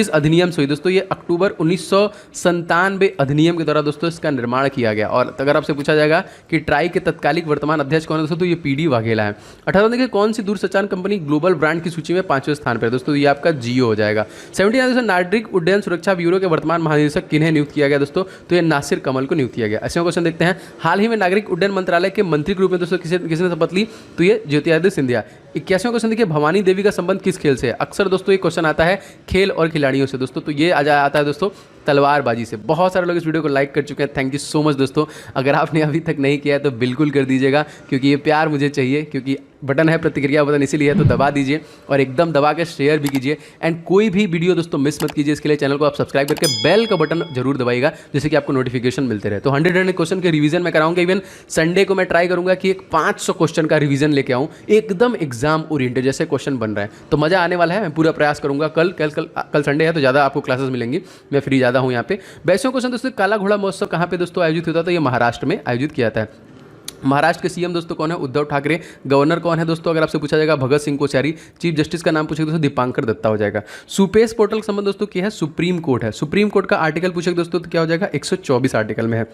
अधिनियम से हुई? दोस्तों ये अक्टूबर 1997 अधिनियम के द्वारा दोस्तों इसका निर्माण किया गया। और अगर आपसे पूछा जाएगा कि ट्राई के तत्कालिक वर्तमान अध्यक्ष कौन है दोस्तों, तो ये पीडी वाघेला है। 18वां देखिए, कौन सी दूरसंचार कंपनी ग्लोबल ब्रांड की सूची में 5वें स्थान पर है? दोस्तों ये आपका जियो हो जाएगा। 79 नागरिक उड्डयन सुरक्षा ब्यूरो के वर्तमान महानिदेशक किन्हें नियुक्त किया गया दोस्तों? तो ये नासिर कमल को नियुक्त किया गया। 80वां क्वेश्चन देखते हैं, हाल ही में नागरिक उड्डयन मंत्रालय के मंत्री के रूप में दोस्तों किसने शपथ ली? तो ये ज्योतिरादित्य सिंधिया। 81वां क्वेश्चन देखिए, भवानी देवी का संबंध किस खेल से है? अक्सर दोस्तों ये क्वेश्चन आता है खेल और खिलाड़ियों से दोस्तों, तो ये आता है दोस्तों तलवारबाजी से। बहुत सारे लोग इस वीडियो को लाइक कर चुके हैं, थैंक यू सो मच दोस्तों। अगर आपने अभी तक नहीं किया है तो बिल्कुल कर दीजिएगा, क्योंकि ये प्यार मुझे चाहिए, क्योंकि बटन है प्रतिक्रिया बटन इसीलिए है, तो दबा दीजिए और एकदम दबा के शेयर भी कीजिए। एंड कोई भी वीडियो दोस्तों मिस मत कीजिए, इसके लिए चैनल को आप सब्सक्राइब करके बेल का बटन जरूर दबाइएगा, जिससे कि आपको नोटिफिकेशन मिलते रहे। तो 100 क्वेश्चन के रिवीजन मैं कराऊंगा। इवन संडे को मैं ट्राई करूंगा कि एक 500 क्वेश्चन का रिवीजन लेके आऊँ, एकदम एग्जाम ओरिएंटेड जैसे क्वेश्चन बन रहा है, तो मजा आने वाला है। मैं पूरा प्रयास करूंगा। कल संडे है तो ज़्यादा आपको क्लासेस मिलेंगी, मैं फ्री ज़्यादा हूँ यहाँ पे। 22वां क्वेश्चन दोस्तों, काला घोड़ा महोत्सव कहाँ पे दोस्तों आयोजित होता है? तो ये महाराष्ट्र में आयोजित किया जाता है। महाराष्ट्र के सीएम दोस्तों कौन है? उद्धव ठाकरे। गवर्नर कौन है दोस्तों? अगर आपसे पूछा जाएगा भगत सिंह कोश्यारी। चीफ जस्टिस का नाम पूछेगा दोस्तों दीपांकर दत्ता हो जाएगा। सुपेस पोर्टल का संबंध दोस्तों क्या है? सुप्रीम कोर्ट है। सुप्रीम कोर्ट का आर्टिकल पूछेगा दोस्तों तो क्या हो जाएगा? 124 आर्टिकल में है।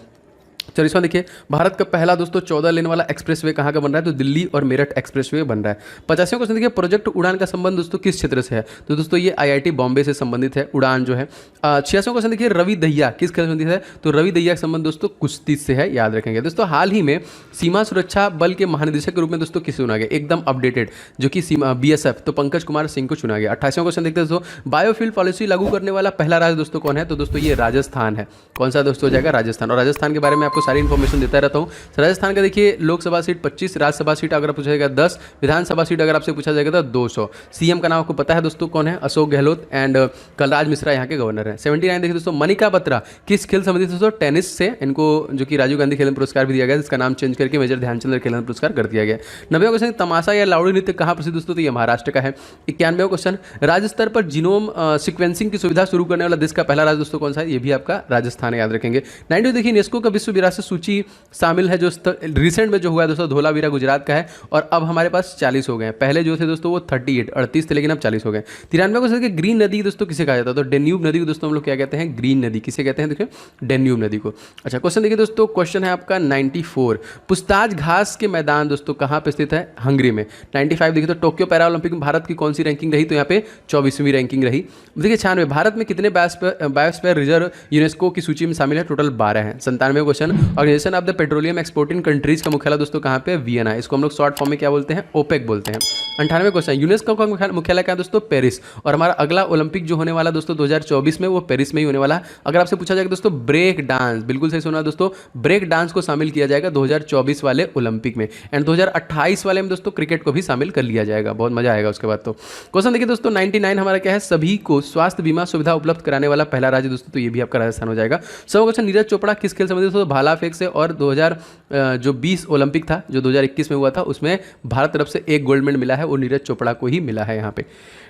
40वां देखिए, भारत का पहला दोस्तों 14 लेन वाला एक्सप्रेसवे कहाँ का बन रहा है? तो दिल्ली और मेरठ एक्सप्रेसवे बन रहा है। 50वां क्वेश्चन देखिए, प्रोजेक्ट उड़ान का संबंध दोस्तों किस क्षेत्र से है? तो दोस्तों ये आईआईटी बॉम्बे से संबंधित है उड़ान जो है। 86वां क्वेश्चन देखिए, रवि दहिया किस खेल से संबंधित है? तो रवि दहिया का संबंध दोस्तों कुश्ती से है, याद रखेंगे दोस्तों। हाल ही में सीमा सुरक्षा बल के महानिदेशक के रूप में दोस्तों किसे चुना गया? एकदम अपडेटेड जो कि सीमा बीएसएफ, तो पंकज कुमार सिंह को चुना गया। 28वां क्वेश्चन देखते हैं दोस्तों, बायोफ्यूल पॉलिसी लागू करने वाला पहला राज्य दोस्तों कौन है? तो दोस्तों ये राजस्थान है। कौन सा दोस्तों हो जाएगा? राजस्थान। और राजस्थान के बारे में आपको सारी इन्फॉर्मेशन देता रहता हूँ। राजस्थान का देखिए, लोकसभा सीट 25, राज्यसभा सीट अगर पूछा जाएगा 10, विधानसभा सीट अगर आपसे पूछा जाएगा तो 200। सीएम का नाम आपको पता है दोस्तों कौन है? अशोक गहलोत। एंड कलराज मिश्रा यहाँ के गवर्नर हैं। 79 देखिए दोस्तों, मनिका बत्रा किस खेल संबंधित दोस्तों? टेनिस से। इनको जो कि राजीव गांधी खेल पुरस्कार भी दिया गया, जिसका नाम चेंज करके मेजर ध्यानचंद खेल पुरस्कार कर दिया गया। 90वां क्वेश्चन, तमाशा या लावड़ी नृत्य कहाँ प्रसिद्ध दोस्तों? तो ये महाराष्ट्र का है। 91वां क्वेश्चन, राज्य स्तर पर जीनोम सिक्वेंसिंग की सुविधा शुरू करने वाला देश का पहला राज्य दोस्तों कौन सा है? ये भी आपका राजस्थान है, याद रखेंगे। 92 देखिए, यूनेस्को का विश्व विरासत सूची शामिल है जो रिसेंट में जो हुआ है दोस्तों, धोलावीरा गुजरात का है। और अब हमारे पास 40 हो गए हैं। पहले जो थे दोस्तों वो 38 थे, लेकिन अब 40 हो गए। 93वां क्वेश्चन, ग्रीन नदी दोस्तों किसे कहा जाता है? तो डेन्यूब नदी को दोस्तों हम लोग क्या कहते हैं? ग्रीन नदी। किसे कहते हैं? देखिए डेन्यूब नदी को। अच्छा क्वेश्चन देखिए दोस्तों, क्वेश्चन है आपका 94, पुछताछ घास के मैदान दोस्तों कहाँ पे स्थित है? हंगरी में। 95 देखिए तो टोक्यो पैरा ओलंपिक में भारत की कौन सी रैंकिंग रही? तो यहाँ पे 24वीं रैंकिंग रही। देखिए 96, भारत में कितने बायोस्फीयर रिजर्व यूनेस्को की सूची में शामिल है? टोटल 12 है। 97वां question, organisation of the petroleum exporting countries का मुख्यालय दोस्तों कहाँ पे? वियना। इसको हम लोग शॉर्ट फॉर्म में क्या बोलते हैं? ओपेक बोलते हैं। 98वां क्वेश्चन, यूनेस्को का मुख्यालय क्या है दोस्तों? पेरिस। और हमारा अगला ओलंपिक जो होने वाला दोस्तों 2024 में, वो पेरिस में ही होने वाला है। अगर आपसे पूछा जाएगा दोस्तों ब्रेक डांस, बिल्कुल सही सुना दोस्तों, ब्रेक डांस को शामिल किया जाएगा 2024 वाले ओलंपिक में। एंड 2028 वाले में दोस्तों क्रिकेट को भी शामिल कर लिया जाएगा, बहुत मजा आएगा उसके बाद। तो क्वेश्चन देखिए दोस्तों 99 हमारा क्या है? सभी को स्वास्थ्य बीमा सुविधा उपलब्ध कराने वाला पहला राज्य दोस्तों, तो ये भी आपका राजस्थान हो जाएगा। 100वां क्वेश्चन, नीरज चोपड़ा किस खेल संबंधित दोस्तों? भाला फेंक से। और 2020 ओलंपिक था जो 2021 में हुआ था, उसमें भारत तरफ से एक गोल्ड मेडल मिला है, वो नीरज चोपड़ा को ही मिला है यहाँ पे।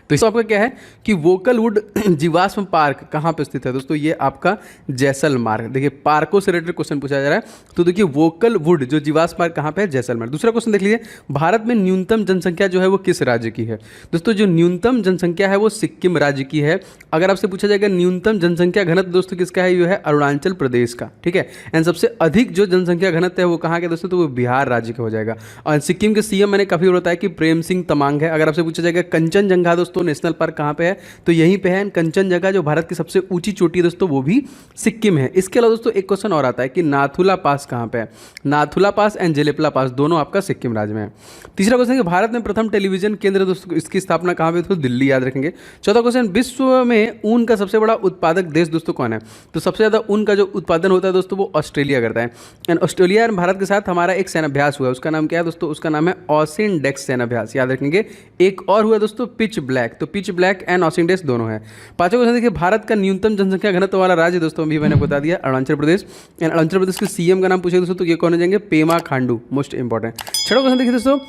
तो इसको आपका क्या है कि वोकलवुड जीवाश्म पार्क कहाँ पे स्थित है दोस्तों? ये आपका जैसलमेर। देखिए पार्कों से रिलेटेड क्वेश्चन पूछा जा रहा है, तो देखिए वोकलवुड जो जीवाश्म पार्क कहाँ पे है? जैसलमेर। दूसरा क्वेश्चन देख लीजिए, भारत में न्यूनतम जनसंख्या जो है वो किस राज्य की है? दोस्तों जो न्यूनतम जनसंख्या है वो सिक्किम राज्य की है। अगर आपसे पूछा जाएगा न्यूनतम जनसंख्या घनत्व दोस्तों किसका है? ये है अरुणाचल प्रदेश का, ठीक है। एंड सबसे अधिक जो जनसंख्या घनत्व है वो कहाँ के दोस्तों? तो वो बिहार राज्य का हो जाएगा। और सिक्किम के सीएम मैंने काफी बताया कि प्रेम सिंह तमांग है। अगर आपसे पूछा जाएगा कंचनजंगा दोस्तों ग्रोथो नेशनल पार्क कहाँ पे है, तो यहीं पे है। कंचनजंगा जो भारत की सबसे ऊंची चोटी है दोस्तों वो भी सिक्किम है। इसके अलावा दोस्तों एक क्वेश्चन और आता है कि नाथुला पास कहाँ पे है। नाथुला पास एंड जेलेपला पास दोनों आपका सिक्किम राज्य में है। तीसरा क्वेश्चन है कि भारत में प्रथम टेलीविजन केंद्र दोस्तों इसकी स्थापना कहाँ पे, तो दिल्ली, याद रखेंगे। चौथा क्वेश्चन, विश्व में ऊन का सबसे बड़ा उत्पादक देश दोस्तों कौन है, तो सबसे ज़्यादा ऊन का जो उत्पादन होता है दोस्तों वो ऑस्ट्रेलिया करता है। एंड ऑस्ट्रेलिया और भारत के साथ हमारा एक सैन्याभ्यास हुआ है, उसका नाम क्या है दोस्तों, उसका नाम है ऑसिनडेक्स सैन्याभ्यास, याद रखेंगे। एक और हुआ दोस्तों पिच ब्लैक, तो पिच ब्लैक एंड ऑसिनडेक्स दोनों है। पांचवा क्वेश्चन देखिए, भारत का न्यूनतम जनसंख्या घनत्व वाला राज्य दोस्तों अभी मैंने बता दिया अरुणाचल प्रदेश। एंड अरुणाचल प्रदेश के सीएम का नाम पूछे दोस्तों तो ये कौन हो जाएंगे, पेमा खांडू, मोस्ट इंपॉर्टेंट। छठा क्वेश्चन देखिए दोस्तों,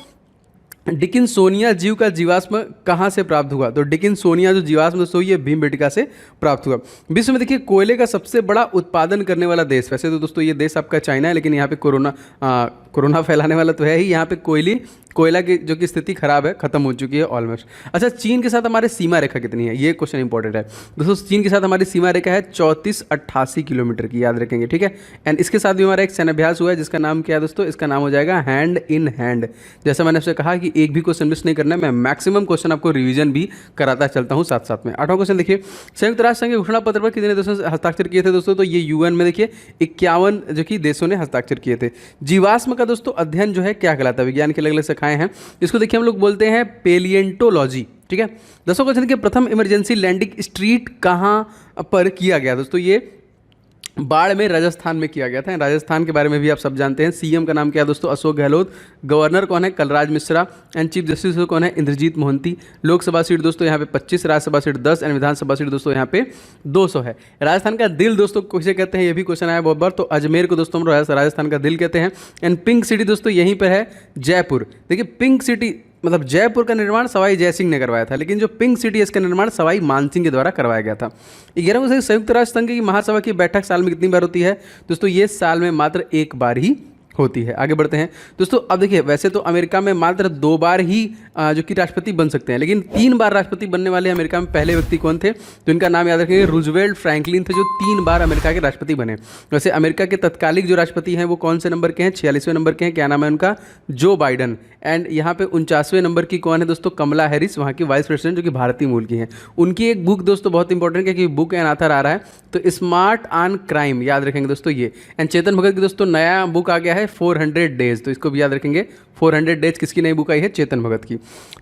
डिकिंसोनिया जीव का जीवाश्म कहाँ से प्राप्त हुआ, तो डिकिंसोनिया जो जीवाश्म दोस्तों ये भीमबेटका से प्राप्त हुआ। विश्व में देखिए कोयले का सबसे बड़ा उत्पादन करने वाला देश, वैसे तो दोस्तों ये देश आपका चाइना है, लेकिन यहाँ पे कोरोना फैलाने वाला तो है ही, यहाँ पे कोयला की जो कि स्थिति खराब है, खत्म हो चुकी है ऑलमोस्ट। अच्छा, चीन के साथ हमारे सीमा रेखा कितनी है, ये क्वेश्चन इंपॉर्टेंट है दोस्तों। चीन के साथ हमारी सीमा रेखा है 3488 किलोमीटर की, याद रखेंगे, ठीक है। एंड इसके साथ भी हमारा एक सैन्याभ्यास हुआ है जिसका नाम क्या है दोस्तों, इसका नाम हो जाएगा हैंड इन हैंड। जैसा मैंने आपसे कहा कि एक भी क्वेश्चन मिस नहीं करना है, मैं मैक्सिमम क्वेश्चन आपको रिवीजन भी कराता चलता हूँ साथ साथ में। आठवां क्वेश्चन देखिए, संयुक्त राष्ट्र संघ घोषणा पत्र पर कितने देशों से हस्ताक्षर किए थे दोस्तों, तो ये यूएन में देखिए 51 जो कि देशों ने हस्ताक्षर किए थे। जीवाश्म का दोस्तों अध्ययन जो है क्या कहलाता है, विज्ञान की अलग अलग शाखाएं हैं, इसको देखिए हम लोग बोलते हैं पेलिएंटोलॉजी, ठीक है। दसवां क्वेश्चन देखिए, प्रथम इमरजेंसी लैंडिंग स्ट्रीट कहाँ पर किया गया दोस्तों, ये बाड़मेर राजस्थान में किया गया था। राजस्थान के बारे में भी आप सब जानते हैं। सीएम का नाम क्या है दोस्तों, अशोक गहलोत। गवर्नर कौन है, Kalraj Mishra. And chief justice कौन है, इंद्रजीत मोहंती। लोकसभा सीट दोस्तों यहाँ पे 25, Rajya Sabha seat 10 and Vidhan Sabha seat दोस्तों यहाँ पे 200 है। राजस्थान का दिल दोस्तों किसे कहते हैं, ये भी क्वेश्चन आया बहुत बार, तो अजमेर को दोस्तों हम राजस्थान का दिल कहते हैं। एंड पिंक सिटी दोस्तों यहीं पर है, जयपुर। देखिए पिंक सिटी मतलब जयपुर का निर्माण सवाई जयसिंह ने करवाया था, लेकिन जो पिंक सिटी है इसका निर्माण सवाई मानसिंह के द्वारा करवाया गया था। 11वां क्वेश्चन, संयुक्त राष्ट्र संघ की महासभा की बैठक साल में कितनी बार होती है दोस्तों, ये साल में मात्र एक बार ही होती है। आगे बढ़ते हैं दोस्तों। अब देखिए वैसे तो अमेरिका में मात्र 2 बार ही जो कि राष्ट्रपति बन सकते हैं, लेकिन 3 बार राष्ट्रपति बनने वाले अमेरिका में पहले व्यक्ति कौन थे, तो इनका नाम याद रखेंगे, रूजवेल्ट फ्रैंकलिन थे, जो 3 बार अमेरिका के राष्ट्रपति बने। वैसे अमेरिका के तत्कालिक जो राष्ट्रपति हैं वो कौन से नंबर के हैं, 46वें नंबर के हैं, क्या नाम है उनका, जो बाइडन। एंड यहाँ पे 49वें नंबर की कौन है दोस्तों, कमला हैरिस, वहाँ की वाइस प्रेसिडेंट, जो कि भारतीय मूल की हैं। उनकी एक बुक दोस्तों बहुत इंपॉर्टेंट है कि बुक एंड आथर आ रहा है, तो स्मार्ट ऑन क्राइम, याद रखेंगे दोस्तों ये। एंड चेतन भगत की दोस्तों नया बुक आ गया है 400 डेज, तो इसको भी याद रखेंगे। 400 डेज किसकी नई बुक आई है, चेतन भगत की।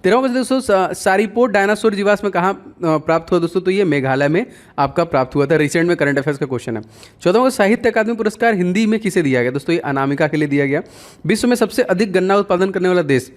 13वां क्वेश्चन दोस्तों, सारीपोर्ट डायनासोर जीवाश्म कहाँ प्राप्त हुआ दोस्तों, तो ये मेघालय में आपका प्राप्त हुआ था। रिसेंट में करंट अफेयर्स का क्वेश्चन है। 14वां साहित्य अकादमी पुरस्कार हिंदी में किसे दिया गया दोस्तों, ये अनामिका के लिए दिया गया। विश्व में सबसे अधिक गन्ना उत्पादन करने वाला देश,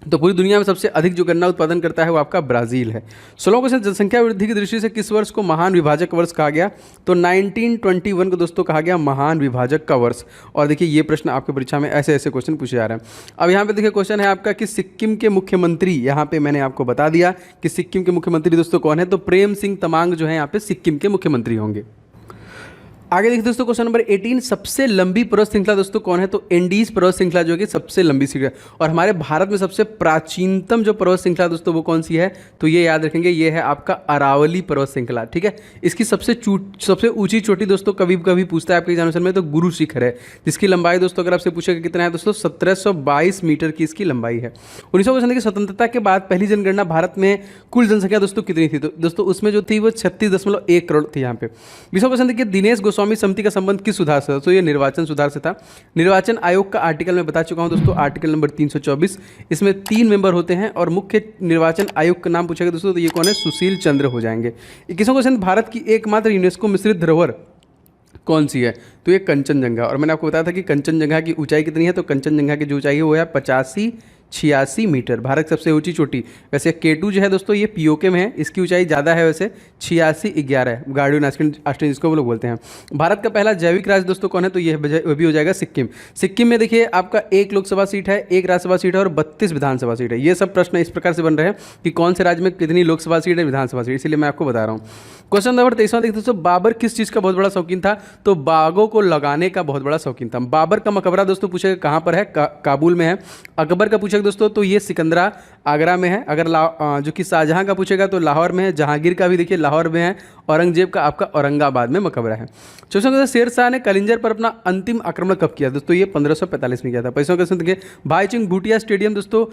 तो पूरी दुनिया में सबसे अधिक जो गन्ना उत्पादन करता है वो आपका ब्राजील है। 16वां क्वेश्चन, जनसंख्या वृद्धि की दृष्टि से किस वर्ष को महान विभाजक वर्ष कहा गया, तो 1921 को दोस्तों कहा गया महान विभाजक का वर्ष। और देखिए ये प्रश्न आपकी परीक्षा में ऐसे ऐसे क्वेश्चन पूछे जा रहे हैं। अब यहाँ पे देखिए क्वेश्चन है आपका कि सिक्किम के मुख्यमंत्री, यहाँ पे मैंने आपको बता दिया कि सिक्किम के मुख्यमंत्री दोस्तों कौन है, तो प्रेम सिंह तमांग जो है यहाँ पे सिक्किम के मुख्यमंत्री होंगे। आगे देखिए दोस्तों क्वेश्चन नंबर 18, सबसे लंबी पर्वत श्रृंखला दोस्तों कौन है, तो एंडीज पर्वत श्रृंखला जो कि सबसे लंबी श्रृंखला। और हमारे भारत में सबसे प्राचीनतम जो पर्वत श्रृंखला दोस्तों वो कौन सी है, तो ये याद रखेंगे, ये है आपका अरावली पर्वत श्रृंखला, ठीक है। इसकी सबसे ऊंची चोटी दोस्तों कभी कभी पूछता है आपके एग्जामिनेशन में, तो गुरु शिखर है, जिसकी लंबाई दोस्तों अगर आपसे पूछेगा कितना है दोस्तों, 1722 मीटर की इसकी लंबाई है। 1900 क्वेश्चन देखिए, स्वतंत्रता के बाद पहली जनगणना भारत में कुल जनसंख्या दोस्तों कितनी थी, तो दोस्तों उसमें जो थी वो 36.1 करोड़ थी यहाँ पे। 20वां क्वेश्चन देखिए, दिनेश गोस्वामी समिति का संबंध किस सुधार से था, तो ये निर्वाचन सुधार से था। निर्वाचन आयोग का आर्टिकल मैं बता चुका हूं दोस्तों, आर्टिकल नंबर 324, इसमें 3 मेंबर होते हैं और मुख्य निर्वाचन आयोग का नाम पूछेगा दोस्तों, तो ये कौन है, सुशील चंद्र हो जाएंगे। 21वां क्वेश्चन, भारत की एकमात्र यूनेस्को मिश्रित धरोहर कौन सी है, तो ये कंचनजंगा। और मैंने आपको बताया था कि कंचनजंगा की ऊंचाई कितनी है, तो कंचनजंगा की जो ऊंचाई है वो है 85-86 मीटर, भारत की सबसे ऊंची चोटी। वैसे K2 जो है दोस्तों ये पीओके में है, इसकी ऊंचाई ज़्यादा है, वैसे 86-11 है, गार्डियन ऑस्ट्रेलिया जिसको वो लोग बोलते हैं। भारत का पहला जैविक राज्य दोस्तों कौन है, तो ये वो भी हो जाएगा सिक्किम। सिक्किम में देखिए आपका 1 लोकसभा सीट है, 1 राज्यसभा सीट है और 32 विधानसभा सीट है। ये सब प्रश्न इस प्रकार से बन रहे हैं कि कौन से राज्य में कितनी लोकसभा सीट है, विधानसभा सीट, इसीलिए मैं आपको बता रहा हूँ। क्वेश्चन नंबर 23वां देखते दोस्तों, बाबर किस चीज़ का बहुत बड़ा शौकीन था? तो बागों को लगाने का बहुत बड़ा शौकीन था। बाबर का मकबरा दोस्तों पूछेगा कहाँ पर है? काबुल में है। अकबर का पूछेगा दोस्तों तो ये सिकंदरा आगरा में है। अगर जो कि शाहजहां का पूछेगा तो लाहौर में है। जहांगीर का भी देखिए लाहौर में है। औरंगजेब का आपका औरंगाबाद में मकबरा है। क्वेश्चन शेर शाह ने कलिंजर पर अपना अंतिम आक्रमण कब किया? दोस्तों ये 1545 में किया था। पैसों क्वेश्चन देखिए, भाईचुंग भूटिया स्टेडियम दोस्तों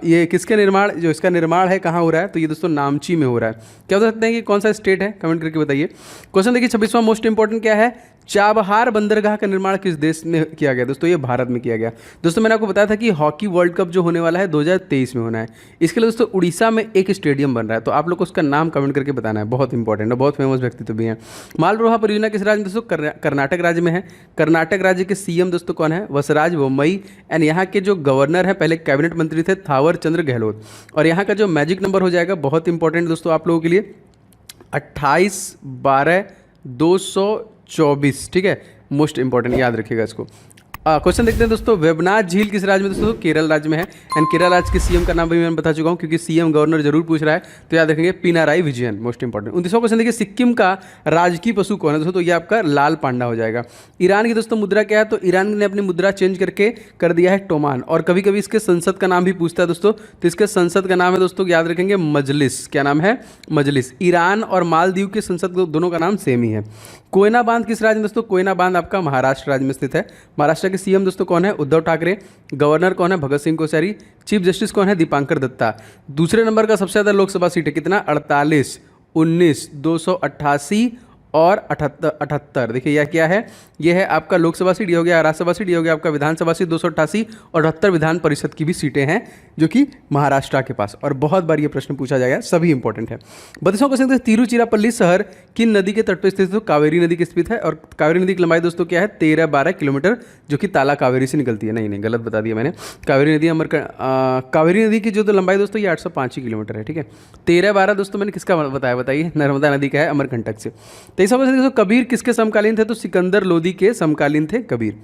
ये किसके निर्माण, जो इसका निर्माण है कहाँ हो रहा है? तो ये दोस्तों नामची में हो रहा है। क्या बता सकते हैं कि कौन सा स्टेट है? कमेंट करके बताइए। क्वेश्चन देखिए 26वां मोस्ट इंपॉर्टेंट क्या है? चाबहार बंदरगाह का निर्माण किस देश में किया गया? दोस्तों ये भारत में किया गया। दोस्तों मैंने आपको बताया था कि हॉकी वर्ल्ड कप जो होने वाला है 2023 में होना है। इसके लिए दोस्तों उड़ीसा में एक स्टेडियम बन रहा है, तो आप लोग को उसका नाम कमेंट करके बताना है, बहुत इंपॉर्टेंट है, बहुत फेमस व्यक्तित्व भी है। मालरोहा परियोजना किस राज्य में? दोस्तों कर्नाटक राज्य में है। कर्नाटक राज्य के सीएम दोस्तों कौन है? वसराज बोम्मई। एंड यहाँ के जो गवर्नर है पहले कैबिनेट मंत्री थे थावर चंद्र गहलोत। और यहाँ का जो मैजिक नंबर हो जाएगा बहुत इंपॉर्टेंट दोस्तों आप लोगों के लिए 28/12/224, ठीक है, मोस्ट इंपॉर्टेंट, याद रखिएगा इसको। क्वेश्चन देखते हैं दोस्तों, वेबनाथ झील किस राज्य में? दोस्तों केरल राज्य में है। एंड केरल राज्य के सीएम का नाम भी मैं बता चुका हूं, क्योंकि सीएम गवर्नर जरूर पूछ रहा है, तो याद रखेंगे पिनाराई विजयन, मोस्ट इंपॉर्टेंट। 29वां क्वेश्चन देखिए, सिक्किम का राजकीय पशु कौन है? दोस्तों तो ये आपका लाल पांडा हो जाएगा। ईरान की दोस्तों मुद्रा क्या है? तो ईरान ने अपनी मुद्रा चेंज करके कर दिया है टोमान। और कभी कभी इसके संसद का नाम भी पूछता है दोस्तों, तो इसके संसद का नाम है दोस्तों याद रखेंगे मजलिस। क्या नाम है? मजलिस। ईरान और मालदीव के संसद दोनों का नाम सेम ही है। कोयना बांध किस राज्य में? दोस्तों कोयना बांध आपका महाराष्ट्र राज्य में स्थित है। महाराष्ट्र के सीएम दोस्तों कौन है? उद्धव ठाकरे। गवर्नर कौन है? भगत सिंह कोश्यारी। चीफ जस्टिस कौन है? दीपांकर दत्ता। दूसरे नंबर का सबसे ज़्यादा लोकसभा सीट है, कितना? 48, 19, 288 और 78। देखिए यह क्या है? यह है आपका लोकसभा सीट, ये हो गया राज्यसभा सीट, ये हो गया आपका विधानसभा सीट 288 और 78 विधान परिषद की भी सीटें हैं जो कि महाराष्ट्र के पास। और बहुत बार ये प्रश्न पूछा जाएगा, सभी इंपॉर्टेंट है। 32वां क्वेश्चन, तिरुचिरापल्ली शहर किन नदी के तट पर स्थित है? तो कावेरी नदी के स्थित है। और कावेरी नदी की लंबाई दोस्तों क्या है? 13-12 किलोमीटर, जो कि ताला कावेरी से निकलती है। नहीं गलत बता दिया मैंने। कावेरी नदी कावेरी नदी की जो तो लंबाई दोस्तों ये 805 ही किलोमीटर है, ठीक है। 13-12 दोस्तों मैंने किसका बताया? बताइए, नर्मदा नदी का है, अमरकंटक से। 23वां क्वेश्चन, कबीर किसके समकालीन थे? तो सिकंदर लोदी के समकालीन थे कबीर।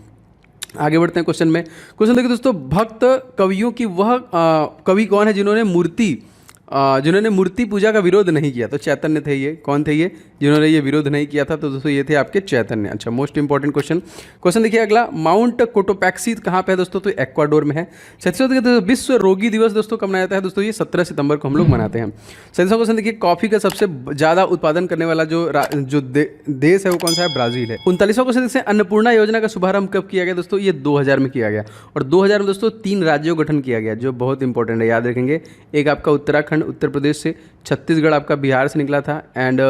आगे बढ़ते हैं क्वेश्चन में। क्वेश्चन देखिए दोस्तों, भक्त कवियों की वह कवि कौन है जिन्होंने मूर्ति पूजा का विरोध नहीं किया? तो चैतन्य थे। ये कौन थे ये जिन्होंने ये विरोध नहीं किया था? तो दोस्तों ये थे आपके चैतन्य। अच्छा, मोस्ट इंपॉर्टेंट क्वेश्चन देखिए अगला, माउंट कोटोपैक्सी कहाँ पे है दोस्तों? तो एक्वाडोर में है। 37वां विश्व रोगी दिवस दोस्तों कब मनाया जाता है? दोस्तों ये 17 सितंबर को हम लोग मनाते हैं। 37वां क्वेश्चन देखिए, कॉफी का सबसे ज़्यादा उत्पादन करने वाला जो देश है वो कौन सा है? ब्राजील है। 39वां क्वेश्चन देखिए, अन्नपूर्णा योजना का शुभारंभ कब किया गया? दोस्तों ये 2000 में किया गया। और 2000 में दोस्तों 3 राज्यों का गठन किया गया, जो बहुत इंपॉर्टेंट है, याद रखेंगे। एक आपका उत्तराखंड उत्तर प्रदेश से, छत्तीसगढ़ आपका बिहार से निकला था, एंड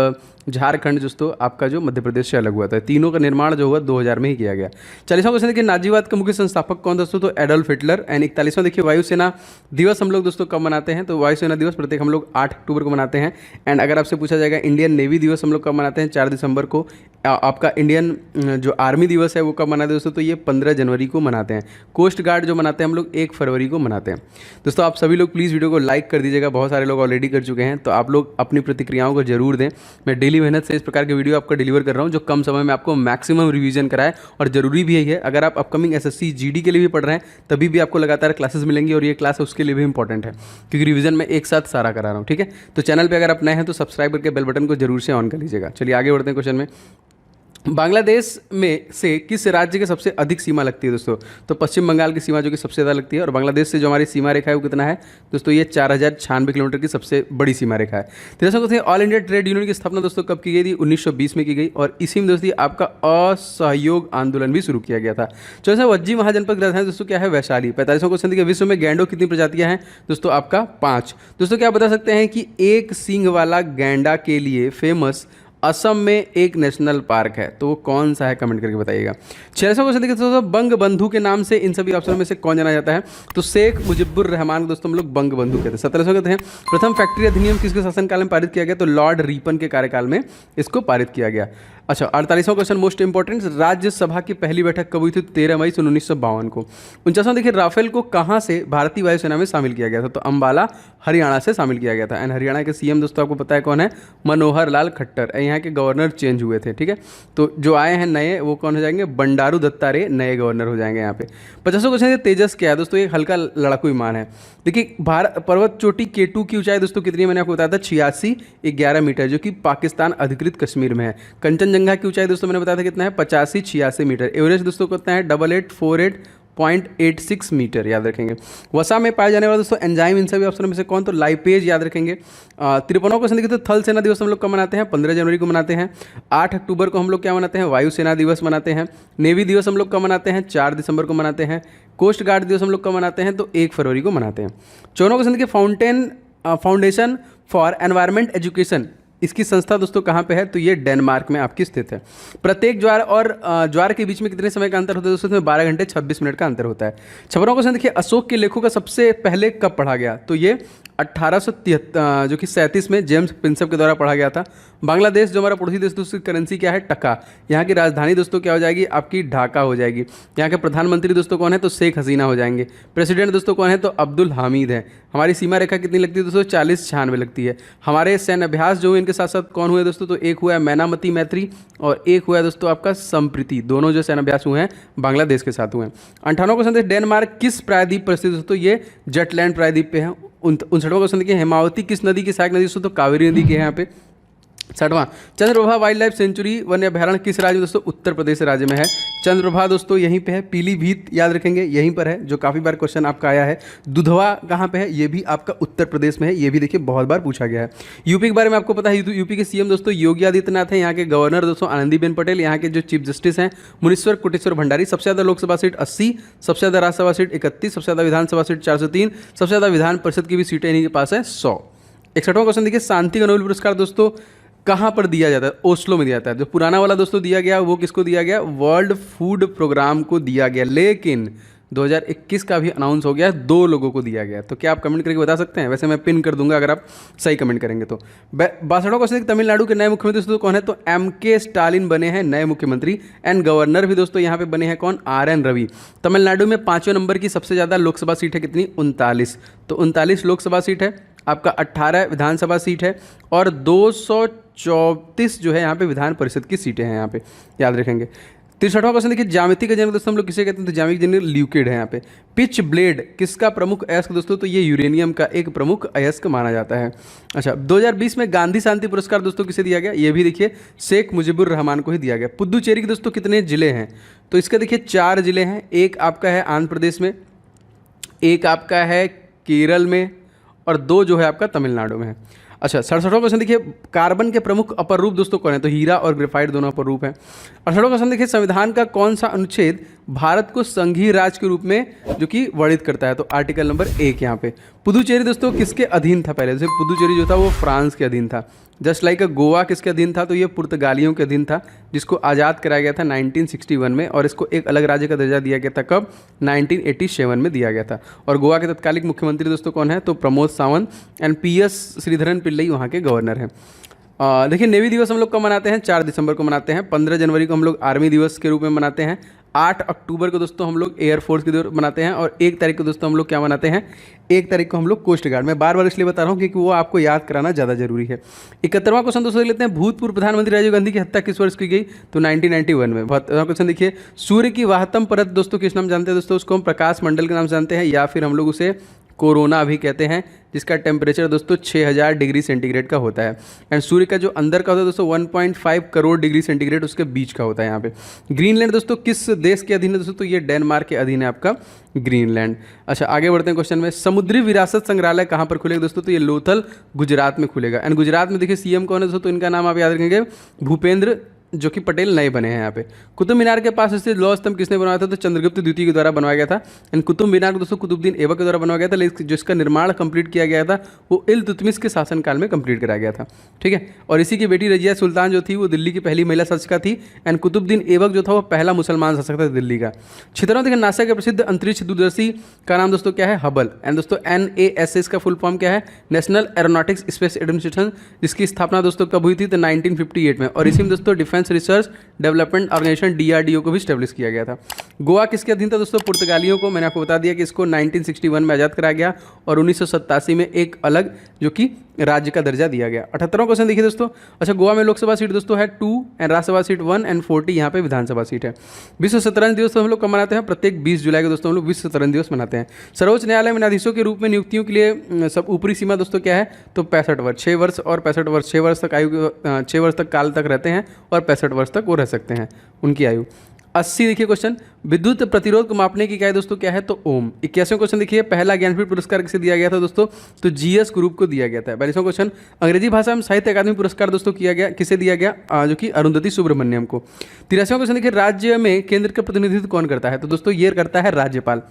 झारखंड दोस्तों आपका जो मध्य प्रदेश से अलग हुआ था। तीनों का निर्माण जो हुआ 2000 में ही किया गया। 40वां क्वेश्चन देखिए, नाजीवाद का मुख्य संस्थापक कौन दोस्तों? तो एडोल्फ हिटलर। एंड 41वां देखिए, वायुसेना दिवस हम लोग दोस्तों कब मनाते हैं? तो वायुसेना दिवस प्रत्येक हम लोग 8 अक्टूबर को मनाते हैं। एंड अगर आपसे पूछा जाएगा इंडियन नेवी दिवस हम लोग कब मनाते हैं? 4 दिसंबर को। आपका इंडियन जो आर्मी दिवस है वो कब मनाते हैं दोस्तों? तो ये 15 जनवरी को मनाते हैं। कोस्ट गार्ड जो मनाते हैं हम लोग 1 फरवरी को मनाते हैं। दोस्तों आप सभी लोग प्लीज़ वीडियो को लाइक कर दीजिएगा, बहुत सारे लोग ऑलरेडी कर चुके हैं, तो आप लोग अपनी प्रतिक्रियाओं को जरूर दें। मैं डेली मेहनत से इस प्रकार के वीडियो आपको डिलीवर कर रहा हूं जो कम समय में आपको मैक्सिमम रिवीजन कराए। और जरूरी भी यही है, अगर आप अपकमिंग एसएससी जीडी के लिए भी पढ़ रहे हैं तभी भी आपको लगातार क्लासेस मिलेंगी, और ये क्लास उसके लिए भी इंपॉर्टेंट है, क्योंकि रिवीजन में एक साथ सारा करा रहा हूँ, ठीक है। तो चैनल पर अगर आप नए हैं तो सब्सक्राइब करके बेल बटन को जरूर से ऑन कर लीजिएगा। चलिए आगे बढ़ते हैं क्वेश्चन में। बांग्लादेश में से किस राज्य के सबसे अधिक सीमा लगती है दोस्तों? तो पश्चिम बंगाल की सीमा जो कि सबसे ज़्यादा लगती है। और बांग्लादेश से जो हमारी सीमा रेखा है वो कितना है दोस्तों? ये 4096 किलोमीटर की सबसे बड़ी सीमा रेखा है। तो ऑल इंडिया ट्रेड यूनियन की स्थापना दोस्तों कब की गई थी? 1920 में की गई। और इसी में दोस्तों आपका असहयोग आंदोलन भी शुरू किया गया था। चौथा वज्जी महाजनपद राजधानी दोस्तों क्या है? वैशाली। 45वां क्वेश्चन देखिए, विश्व में गैंडों कितनी प्रजातियां हैं दोस्तों? आपका 5। दोस्तों क्या बता सकते हैं कि एक सींग वाला गैंडा के लिए फेमस असम में एक नेशनल पार्क है, तो वो कौन सा है? कमेंट करके बताइएगा। 46वां क्वेश्चन देखिए दोस्तों, बंग बंधु के नाम से इन सभी अफसरों में से कौन जाना जाता है? तो शेख मुजिबुर रहमान दोस्तों हम लोग बंग बंधु कहते हैं। 17वां कहते हैं, प्रथम फैक्ट्री अधिनियम किसके शासनकाल में पारित किया गया? तो लॉर्ड रिपन के कार्यकाल में इसको पारित किया गया। अच्छा, 48वां क्वेश्चन मोस्ट इंपॉर्टेंट, राज्यसभा की पहली बैठक कब हुई थी? 13 मई 1952 को। 49वां देखिए, राफेल को कहाँ से भारतीय वायुसेना में शामिल किया गया था? तो अंबाला हरियाणा से शामिल किया गया था। एंड हरियाणा के सीएम दोस्तों आपको पता है कौन है? मनोहर लाल खट्टर। यहाँ के गवर्नर चेंज हुए थे, ठीक है। तो जो आए हैं नए वो कौन हो जाएंगे? बंडारू दत्तात्रेय नए गवर्नर हो जाएंगे यहाँ पे। 50वां क्वेश्चन, तेजस क्या है दोस्तों? एक हल्का लड़ाकू विमान है। देखिए, भारत पर्वत चोटी K2 की ऊंचाई दोस्तों कितनी है? मैंने आपको बताया था 8611 मीटर, जो कि पाकिस्तान अधिकृत कश्मीर में है। कंचनजंगा की ऊंचाई दोस्तों मैंने बताया था कितना है? 8586 मीटर। एवरेस्ट दोस्तों कितना है? 8848.86 मीटर, याद रखेंगे। वसा में पाए जाने वाला दोस्तों एंजाइम इन सभी ऑप्शनों में से कौन? तो लाइपेज, याद रखेंगे। 53वां क्वेश्चन देखिए, तो थल सेना दिवस हम लोग कब मनाते हैं? 15 जनवरी को मनाते हैं। 8 अक्टूबर को हम लोग क्या मनाते हैं? वायुसेना दिवस मनाते हैं। नेवी दिवस हम लोग कब मनाते हैं? 4 दिसंबर को मनाते हैं। कोस्ट गार्ड दिवस हम लोग कब मनाते हैं? तो 1 फरवरी को मनाते हैं। 54वां क्वेश्चन देखिए, फाउंडेशन फॉर एनवायरमेंट एजुकेशन, इसकी संस्था दोस्तों कहाँ पे है? तो ये डेनमार्क में आपकी स्थित है। प्रत्येक ज्वार और ज्वार के बीच में कितने समय का अंतर होता है दोस्तों? इसमें 12 घंटे 26 मिनट का अंतर होता है। 56वां क्वेश्चन देखिए, अशोक के लेखों का सबसे पहले कब पढ़ा गया? तो ये 1873 जो कि 37 में जेम्स प्रिंसेप के द्वारा पढ़ा गया था। बांग्लादेश जो हमारा पड़ोसी देश दोस्तों, करेंसी क्या है? टका। यहाँ की राजधानी दोस्तों क्या हो जाएगी? आपकी ढाका हो जाएगी। यहाँ के प्रधानमंत्री दोस्तों कौन है? तो शेख हसीना हो जाएंगे। प्रेसिडेंट दोस्तों कौन है? तो अब्दुल हामिद है। हमारी सीमा रेखा कितनी लगती है दोस्तों? 4096 लगती है। हमारे सैन्य अभ्यास जो इनके साथ साथ कौन हुए दोस्तों? तो एक हुआ है मैनामती मैत्री और एक हुआ है दोस्तों आपका संप्रीति। दोनों जो सैन्य अभ्यास हुए हैं बांग्लादेश के साथ हुए हैं। 58वां क्वेश्चन, डेनमार्क किस प्रायद्वीप पर स्थित दोस्तों? ये जटलैंड प्रायद्वीप पे है। 59वां क्वेश्चन देखिए, हेमावती किस नदी की सहायक नदी दोस्तों? तो कावेरी नदी की है यहाँ पे। 60वां, चंद्रप्रभा वाइल्ड लाइफ सेंचुरी वन्य अभ्यारण्य किस राज्य में दोस्तों? उत्तर प्रदेश राज्य में है। चंद्रप्रभा दोस्तों यहीं पे है। पीलीभीत, याद रखेंगे, यहीं पर है, जो काफ़ी बार क्वेश्चन आपका आया है। दुधवा कहाँ पे है? ये भी आपका उत्तर प्रदेश में है। ये भी देखिए बहुत बार पूछा गया है। यूपी के बारे में आपको पता है, यूपी के सीएम दोस्तों योगी आदित्यनाथ है। यहाँ के गवर्नर दोस्तों आनंदीबेन पटेल। यहाँ के जो चीफ जस्टिस हैं मुनीश्वर कोटेश्वर भंडारी। सबसे ज़्यादा लोकसभा सीट 80, सबसे ज़्यादा राज्यसभा सीट 31, सबसे ज़्यादा विधानसभा सीट 403, सबसे ज़्यादा विधान परिषद की भी सीटें इन्हीं के पास है 100। 61वां क्वेश्चन देखिए, शांति का नोबेल पुरस्कार दोस्तों कहाँ पर दिया जाता है? ओस्लो में दिया जाता है। जो पुराना वाला दोस्तों दिया गया वो किसको दिया गया? वर्ल्ड फूड प्रोग्राम को दिया गया। लेकिन 2021 का भी अनाउंस हो गया है, 2 लोगों को दिया गया है। तो क्या आप कमेंट करके बता सकते हैं? वैसे मैं पिन कर दूंगा अगर आप सही कमेंट करेंगे तो। 62वां क्वेश्चन, तमिलनाडु के नए मुख्यमंत्री दोस्तों कौन है? तो MK स्टालिन बने हैं नए मुख्यमंत्री। एंड गवर्नर भी दोस्तों यहाँ पे बने हैं कौन? RN रवि। तमिलनाडु में 5वें नंबर की सबसे ज़्यादा लोकसभा सीट है कितनी? 39। तो 39 लोकसभा सीट है, आपका 18 विधानसभा सीट है और 234 जो है यहाँ पे विधान परिषद की सीटें हैं यहाँ पे, याद रखेंगे। 63वां क्वेश्चन देखिए, ज्यामिति का जनक दोस्तों हम लोग किसे कहते हैं? तो ज्यामिति जनक ल्यूकिड है यहाँ पे। पिच ब्लेड किसका प्रमुख अयस्क दोस्तों? तो ये यूरेनियम का एक प्रमुख अयस्क माना जाता है। अच्छा, 2020 में गांधी शांति पुरस्कार दोस्तों किसे दिया गया? ये भी देखिए शेख मुजीबुर रहमान को ही दिया गया। पुदुचेरी के दोस्तों कितने जिले हैं? तो इसका देखिए 4 जिले हैं। एक आपका है आंध्र प्रदेश में, एक आपका है केरल में और 2 जो है आपका तमिलनाडु में है। अच्छा, 67वां क्वेश्चन देखिए, कार्बन के प्रमुख अपर रूप दोस्तों कौन है? तो हीरा और ग्रेफाइट दोनों अपर रूप हैं। 68वां क्वेश्चन देखिए, संविधान का कौन सा अनुच्छेद भारत को संघीय राज्य के रूप में जो कि वर्णित करता है? तो आर्टिकल नंबर 1 यहाँ पे। पुदुचेरी दोस्तों किसके अधीन था पहले? जैसे पुदुचेरी जो था वो फ्रांस के अधीन था। जस्ट लाइक गोवा किसके अधीन था? तो ये पुर्तगालियों के अधीन था, जिसको आज़ाद कराया गया था 1961 में और इसको एक अलग राज्य का दर्जा दिया गया था कब? 1987 में दिया गया था। और गोवा के तत्कालिक मुख्यमंत्री दोस्तों कौन है? तो प्रमोद सावंत। एंड PS श्रीधरन पिल्लई वहाँ के गवर्नर हैं। देखिए, नेवी दिवस हम लोग कब मनाते हैं? 4 दिसंबर को मनाते हैं। 15 जनवरी को हम लोग आर्मी दिवस के रूप में मनाते हैं। 8 अक्टूबर को दोस्तों हम लोग एयरफोर्स के दिवस मनाते हैं और 1 तारीख को दोस्तों हम लोग क्या मनाते हैं? 1 तारीख को हम लोग कोस्ट गार्ड। मैं बार बार इसलिए बता रहा हूँ क्योंकि वो आपको याद कराना ज़्यादा जरूरी है। 71वां क्वेश्चन दोस्तों देख लेते हैं, भूतपूर्व प्रधानमंत्री राजीव गांधी की हत्या किस वर्ष की गई? तो 1991 में। 72वां क्वेश्चन देखिए, सूर्य की वाहतम परत दोस्तों किस नाम जानते हैं? दोस्तों उसको हम प्रकाश मंडल के नाम से जानते हैं या फिर हम लोग उसे कोरोना भी कहते हैं, जिसका टेम्परेचर दोस्तों 6000 डिग्री सेंटीग्रेड का होता है। एंड सूर्य का जो अंदर का होता है दोस्तों 1.5 करोड़ डिग्री सेंटीग्रेड उसके बीच का होता है यहाँ पे। ग्रीनलैंड दोस्तों किस देश के अधीन है दोस्तों? तो ये डेनमार्क के अधीन है आपका ग्रीनलैंड। अच्छा, आगे बढ़ते हैं क्वेश्चन में, समुद्री विरासत संग्रहालय कहाँ पर खुलेगा दोस्तों? तो ये लोथल गुजरात में खुलेगा। एंड गुजरात में देखिए CM कौन है दोस्तों? तो इनका नाम आप याद रखेंगे, भूपेंद्र जो कि पटेल नए बने हैं यहाँ पे। कुतुब मीनार के पास स्थित लौह स्तंभ किसने बनवाया था? तो चंद्रगुप्त द्वितीय के द्वारा बनवाया गया था। एंड कुतुब मीनार को दोस्तों कुतुबुद्दीन ऐबक के द्वारा बनवाया गया था, लेकिन जिसका निर्माण कंप्लीट किया गया था वो इल्तुतमिश के शासनकाल में कंप्लीट कराया गया था, ठीक है। और इसी की बेटी रजिया सुल्तान जो थी वो दिल्ली की पहली महिला शासिका थी। एंड कुतुबुद्दीन ऐबक जो था वो पहला मुसलमान शासक था दिल्ली का। 76वां देखिए, नासा के प्रसिद्ध अंतरिक्ष दूरदर्शी का नाम दोस्तों क्या है? हबल। एंड दोस्तों NASA का फुल फॉर्म क्या है? नेशनल एरोनॉटिक्स स्पेस एडमिनिस्ट्रेशन, जिसकी स्थापना दोस्तों कब हुई थी? तो 1958 में। और इसी में दोस्तों defence defence research development organisation DRDO को भी स्टेब्लिश किया गया था। गोवा किसके अधीन था दोस्तों? पुर्तगालियों को। मैंने आपको बता दिया कि इसको 1961 में आज़ाद कराया गया और 1987 में एक अलग जो कि राज्य का दर्जा दिया गया। 78वां क्वेश्चन देखिए दोस्तों। अच्छा, गोवा में लोकसभा सीट दोस्तों है 2 एंड राज्यसभा सीट 1 एंड 40 यहाँ पे विधानसभा सीट है। विश्व शतरंज दिवस तो हम लोग कब मनाते हैं? प्रत्येक 20 जुलाई को दोस्तों हम लोग विश्व शतरंज दिवस मनाते हैं। सर्वोच्च न्यायालय में न्यायाधीशों के रूप में नियुक्तियों के लिए सब ऊपरी सीमा दोस्तों क्या है? तो 65 वर्ष, 6 वर्ष और 65 वर्ष, 6 वर्ष तक आयु, 6 वर्ष तक काल तक रहते हैं और 65 वर्ष तक वो रह सकते हैं उनकी आयु। 80 देखिए क्वेश्चन, विद्युत प्रतिरोध को मापने की इकाई दोस्तों क्या है? तो ओम। 81वां क्वेश्चन देखिए, पहला ज्ञानपीठ पुरस्कार किसे दिया गया था दोस्तों? तो GS ग्रुप को दिया गया था। 42वां क्वेश्चन, अंग्रेजी भाषा एवं साहित्य अकादमी पुरस्कार दोस्तों किया गया, किसे दिया गया? जो कि अरुंधति सुब्रमण्यम को। 83वां क्वेश्चन देखिए, राज्य में केंद्र का प्रतिनिधित्व कौन करता है? तो दोस्तों ये करता है राज्यपाल।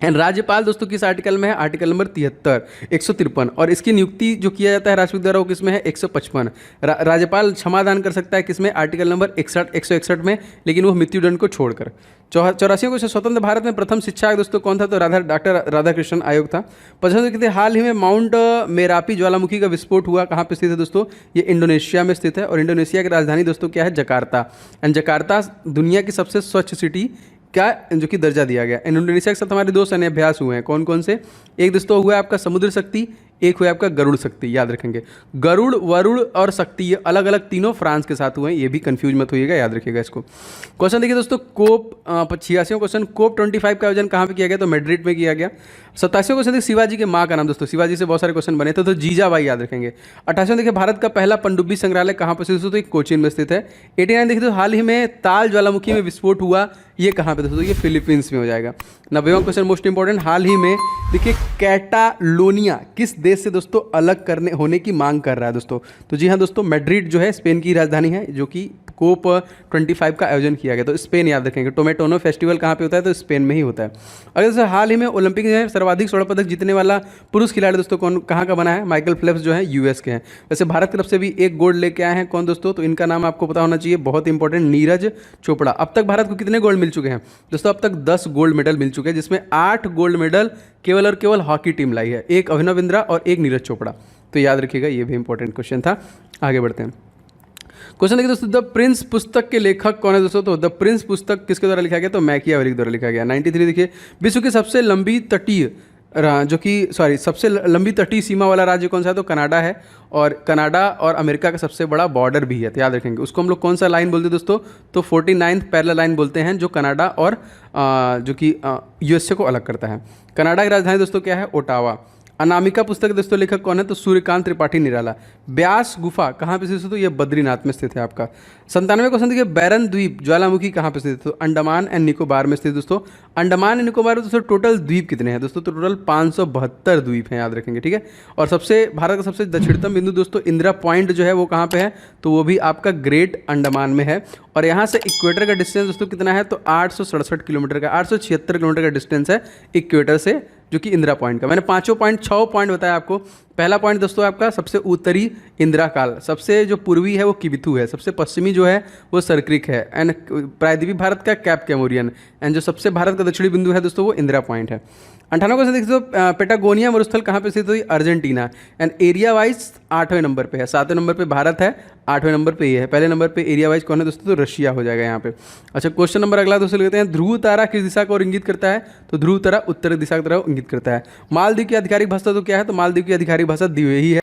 एंड राज्यपाल दोस्तों किस आर्टिकल में है? Article number 73, 153। और इसकी नियुक्ति जो किया जाता है राष्ट्रपति द्वारा वो किसमें है? 155। राज्यपाल क्षमादान कर सकता है किसमें? आर्टिकल नंबर 161 में, लेकिन वो मृत्युदंड को छोड़कर। 84वां क्वेश्चन, स्वतंत्र भारत में प्रथम शिक्षा आयोग दोस्तों कौन था? तो डॉक्टर राधाकृष्णन आयोग था। 55 कहते हैं, हाल ही में माउंट मेरापी ज्वालामुखी का विस्फोट हुआ, कहाँ पे स्थित है दोस्तों? ये इंडोनेशिया में स्थित है और इंडोनेशिया की राजधानी दोस्तों क्या है? जकार्ता। एंड जकार्ता दुनिया की सबसे स्वच्छ सिटी क्या जो कि दर्जा दिया गया। इंडोनेशिया के साथ हमारे 2 सैन्य अभ्यास हुए हैं, कौन कौन से? एक दोस्तों हुआ है आपका समुद्र शक्ति, एक हुआ आपका गरुड़ शक्ति, याद रखेंगे। गरुड़, वरुड़ और शक्ति ये अलग अलग तीनों फ्रांस के साथ हुए हैं, ये भी कंफ्यूज मत होइएगा, याद रखिएगा इसको। क्वेश्चन देखिए दोस्तों, कोप 86वां क्वेश्चन, कोप 25 का आयोजन कहाँ पे किया गया? तो मैड्रिड में किया गया। 27वां क्वेश्चन देखिए, शिवाजी के माँ का नाम दोस्तों, शिवाजी से बहुत सारे क्वेश्चन बने थे तो जीजाबाई, याद रखेंगे। 28वां देखिए, भारत का पहला पनडुब्बी संग्रहालय कहाँ पर स्थित? तो एक कोचीन में स्थित है। 89 देखिए, तो हाल ही में ताल ज्वालामुखी में विस्फोट हुआ, ये कहाँ पे दोस्तों? ये फिलीपींस में हो जाएगा। 90वां क्वेश्चन मोस्ट इंपॉर्टेंट, हाल ही में देखिए कैटालोनिया किस देश से दोस्तों अलग करने होने की मांग कर रहा है दोस्तों? तो जी हाँ दोस्तों, मैड्रिड जो है स्पेन की राजधानी है, जो कि कोप 25 का आयोजन किया गया, तो स्पेन याद रखेंगे। टोमेटोनो फेस्टिवल कहाँ पे होता है? तो स्पेन में ही होता है। अगर दोस्तों हाल ही में ओलंपिक में सर्वाधिक स्वर्ण पदक जीतने वाला पुरुष खिलाड़ी दोस्तों कौन, कहाँ का बना है? माइकल फेल्प्स जो है US के हैं। वैसे भारत की तरफ से भी एक गोल्ड लेके आए हैं, कौन दोस्तों? तो इनका नाम आपको पता होना चाहिए, बहुत इंपॉर्टेंट, नीरज चोपड़ा। अब तक भारत को कितने गोल्ड मिल चुके हैं दोस्तों? अब तक 10 गोल्ड मेडल मिल चुके हैं, जिसमें 8 गोल्ड मेडल केवल और केवल हॉकी टीम लाई है, एक अभिनव बिंद्रा और एक नीरज चोपड़ा। तो याद रखिएगा, ये भी इंपॉर्टेंट क्वेश्चन था। आगे बढ़ते हैं। क्वेश्चन देखिए दोस्तों, द प्रिंस पुस्तक के लेखक कौन है दोस्तों? तो द प्रिंस पुस्तक किसके द्वारा लिखा गया? तो मैकियावेली द्वारा लिखा गया। 93 देखिए, विश्व की सबसे लंबी तटीय सबसे लंबी तटीय सीमा वाला राज्य कौन सा है? तो कनाडा है, और कनाडा और अमेरिका का सबसे बड़ा बॉर्डर भी है, तो याद रखेंगे। उसको हम लोग कौन सा लाइन बोलते हैं दोस्तों? तो 49th पैरेलल लाइन बोलते हैं, जो कनाडा और जो कि USA को अलग करता है। कनाडा की राजधानी दोस्तों क्या है? ओटावा। अनामिका पुस्तक दोस्तों लेखक कौन है? तो सूर्यकांत त्रिपाठी निराला। ब्यास गुफा कहाँ पे स्थित है? तो ये बद्रीनाथ में स्थित है आपका। 97वां क्वेश्चन देखिए, बैरन द्वीप ज्वालामुखी कहाँ पे स्थित है? तो अंडमान एंड निकोबार में स्थित दोस्तों। अंडमान एंड निकोबार में दोस्तों टोटल द्वीप कितने हैं दोस्तों? तो टोटल 572 द्वीप हैं, याद रखेंगे, ठीक है। और सबसे भारत का सबसे दक्षिणतम बिंदु दोस्तों इंदिरा पॉइंट जो है वो कहाँ पे है? तो वो भी आपका ग्रेट अंडमान में है। और यहाँ से इक्वेटर का डिस्टेंस दोस्तों कितना है? तो 867 किलोमीटर का, 876 किलोमीटर का डिस्टेंस है इक्वेटर से, जो कि इंदिरा पॉइंट का। मैंने 6 पॉइंट बताया आपको। पहला पॉइंट दोस्तों आपका सबसे उत्तरी इंदिरा काल, सबसे जो पूर्वी है वो किबिथु है, सबसे पश्चिमी जो है वो सरक्रिक है, एंड प्रायद्वीपीय भारत का कैप कैमोरियन, एंड जो सबसे भारत का दक्षिणी बिंदु है दोस्तों वो इंदिरा पॉइंट है। 98 क्वेश्चन देखिए तो पेटागोनिया मरुस्थल कहाँ पे स्थित हुई? अर्जेंटीना, एंड एरिया वाइज 8वें नंबर पे है। 7वें नंबर पे भारत है, 8वें नंबर पे ये है। पहले नंबर पे एरिया वाइज कौन है दोस्तों? तो रशिया हो जाएगा यहाँ पे। अच्छा, क्वेश्चन नंबर अगला दोस्तों लेते हैं, ध्रुव तारा किस दिशा को इंगित करता है? तो ध्रुव तारा उत्तर दिशा की तरफ इंगित करता है। मालदीव की आधिकारिक भाषा तो क्या है? तो मालदीव की आधिकारिक भाषा द्विवेही है।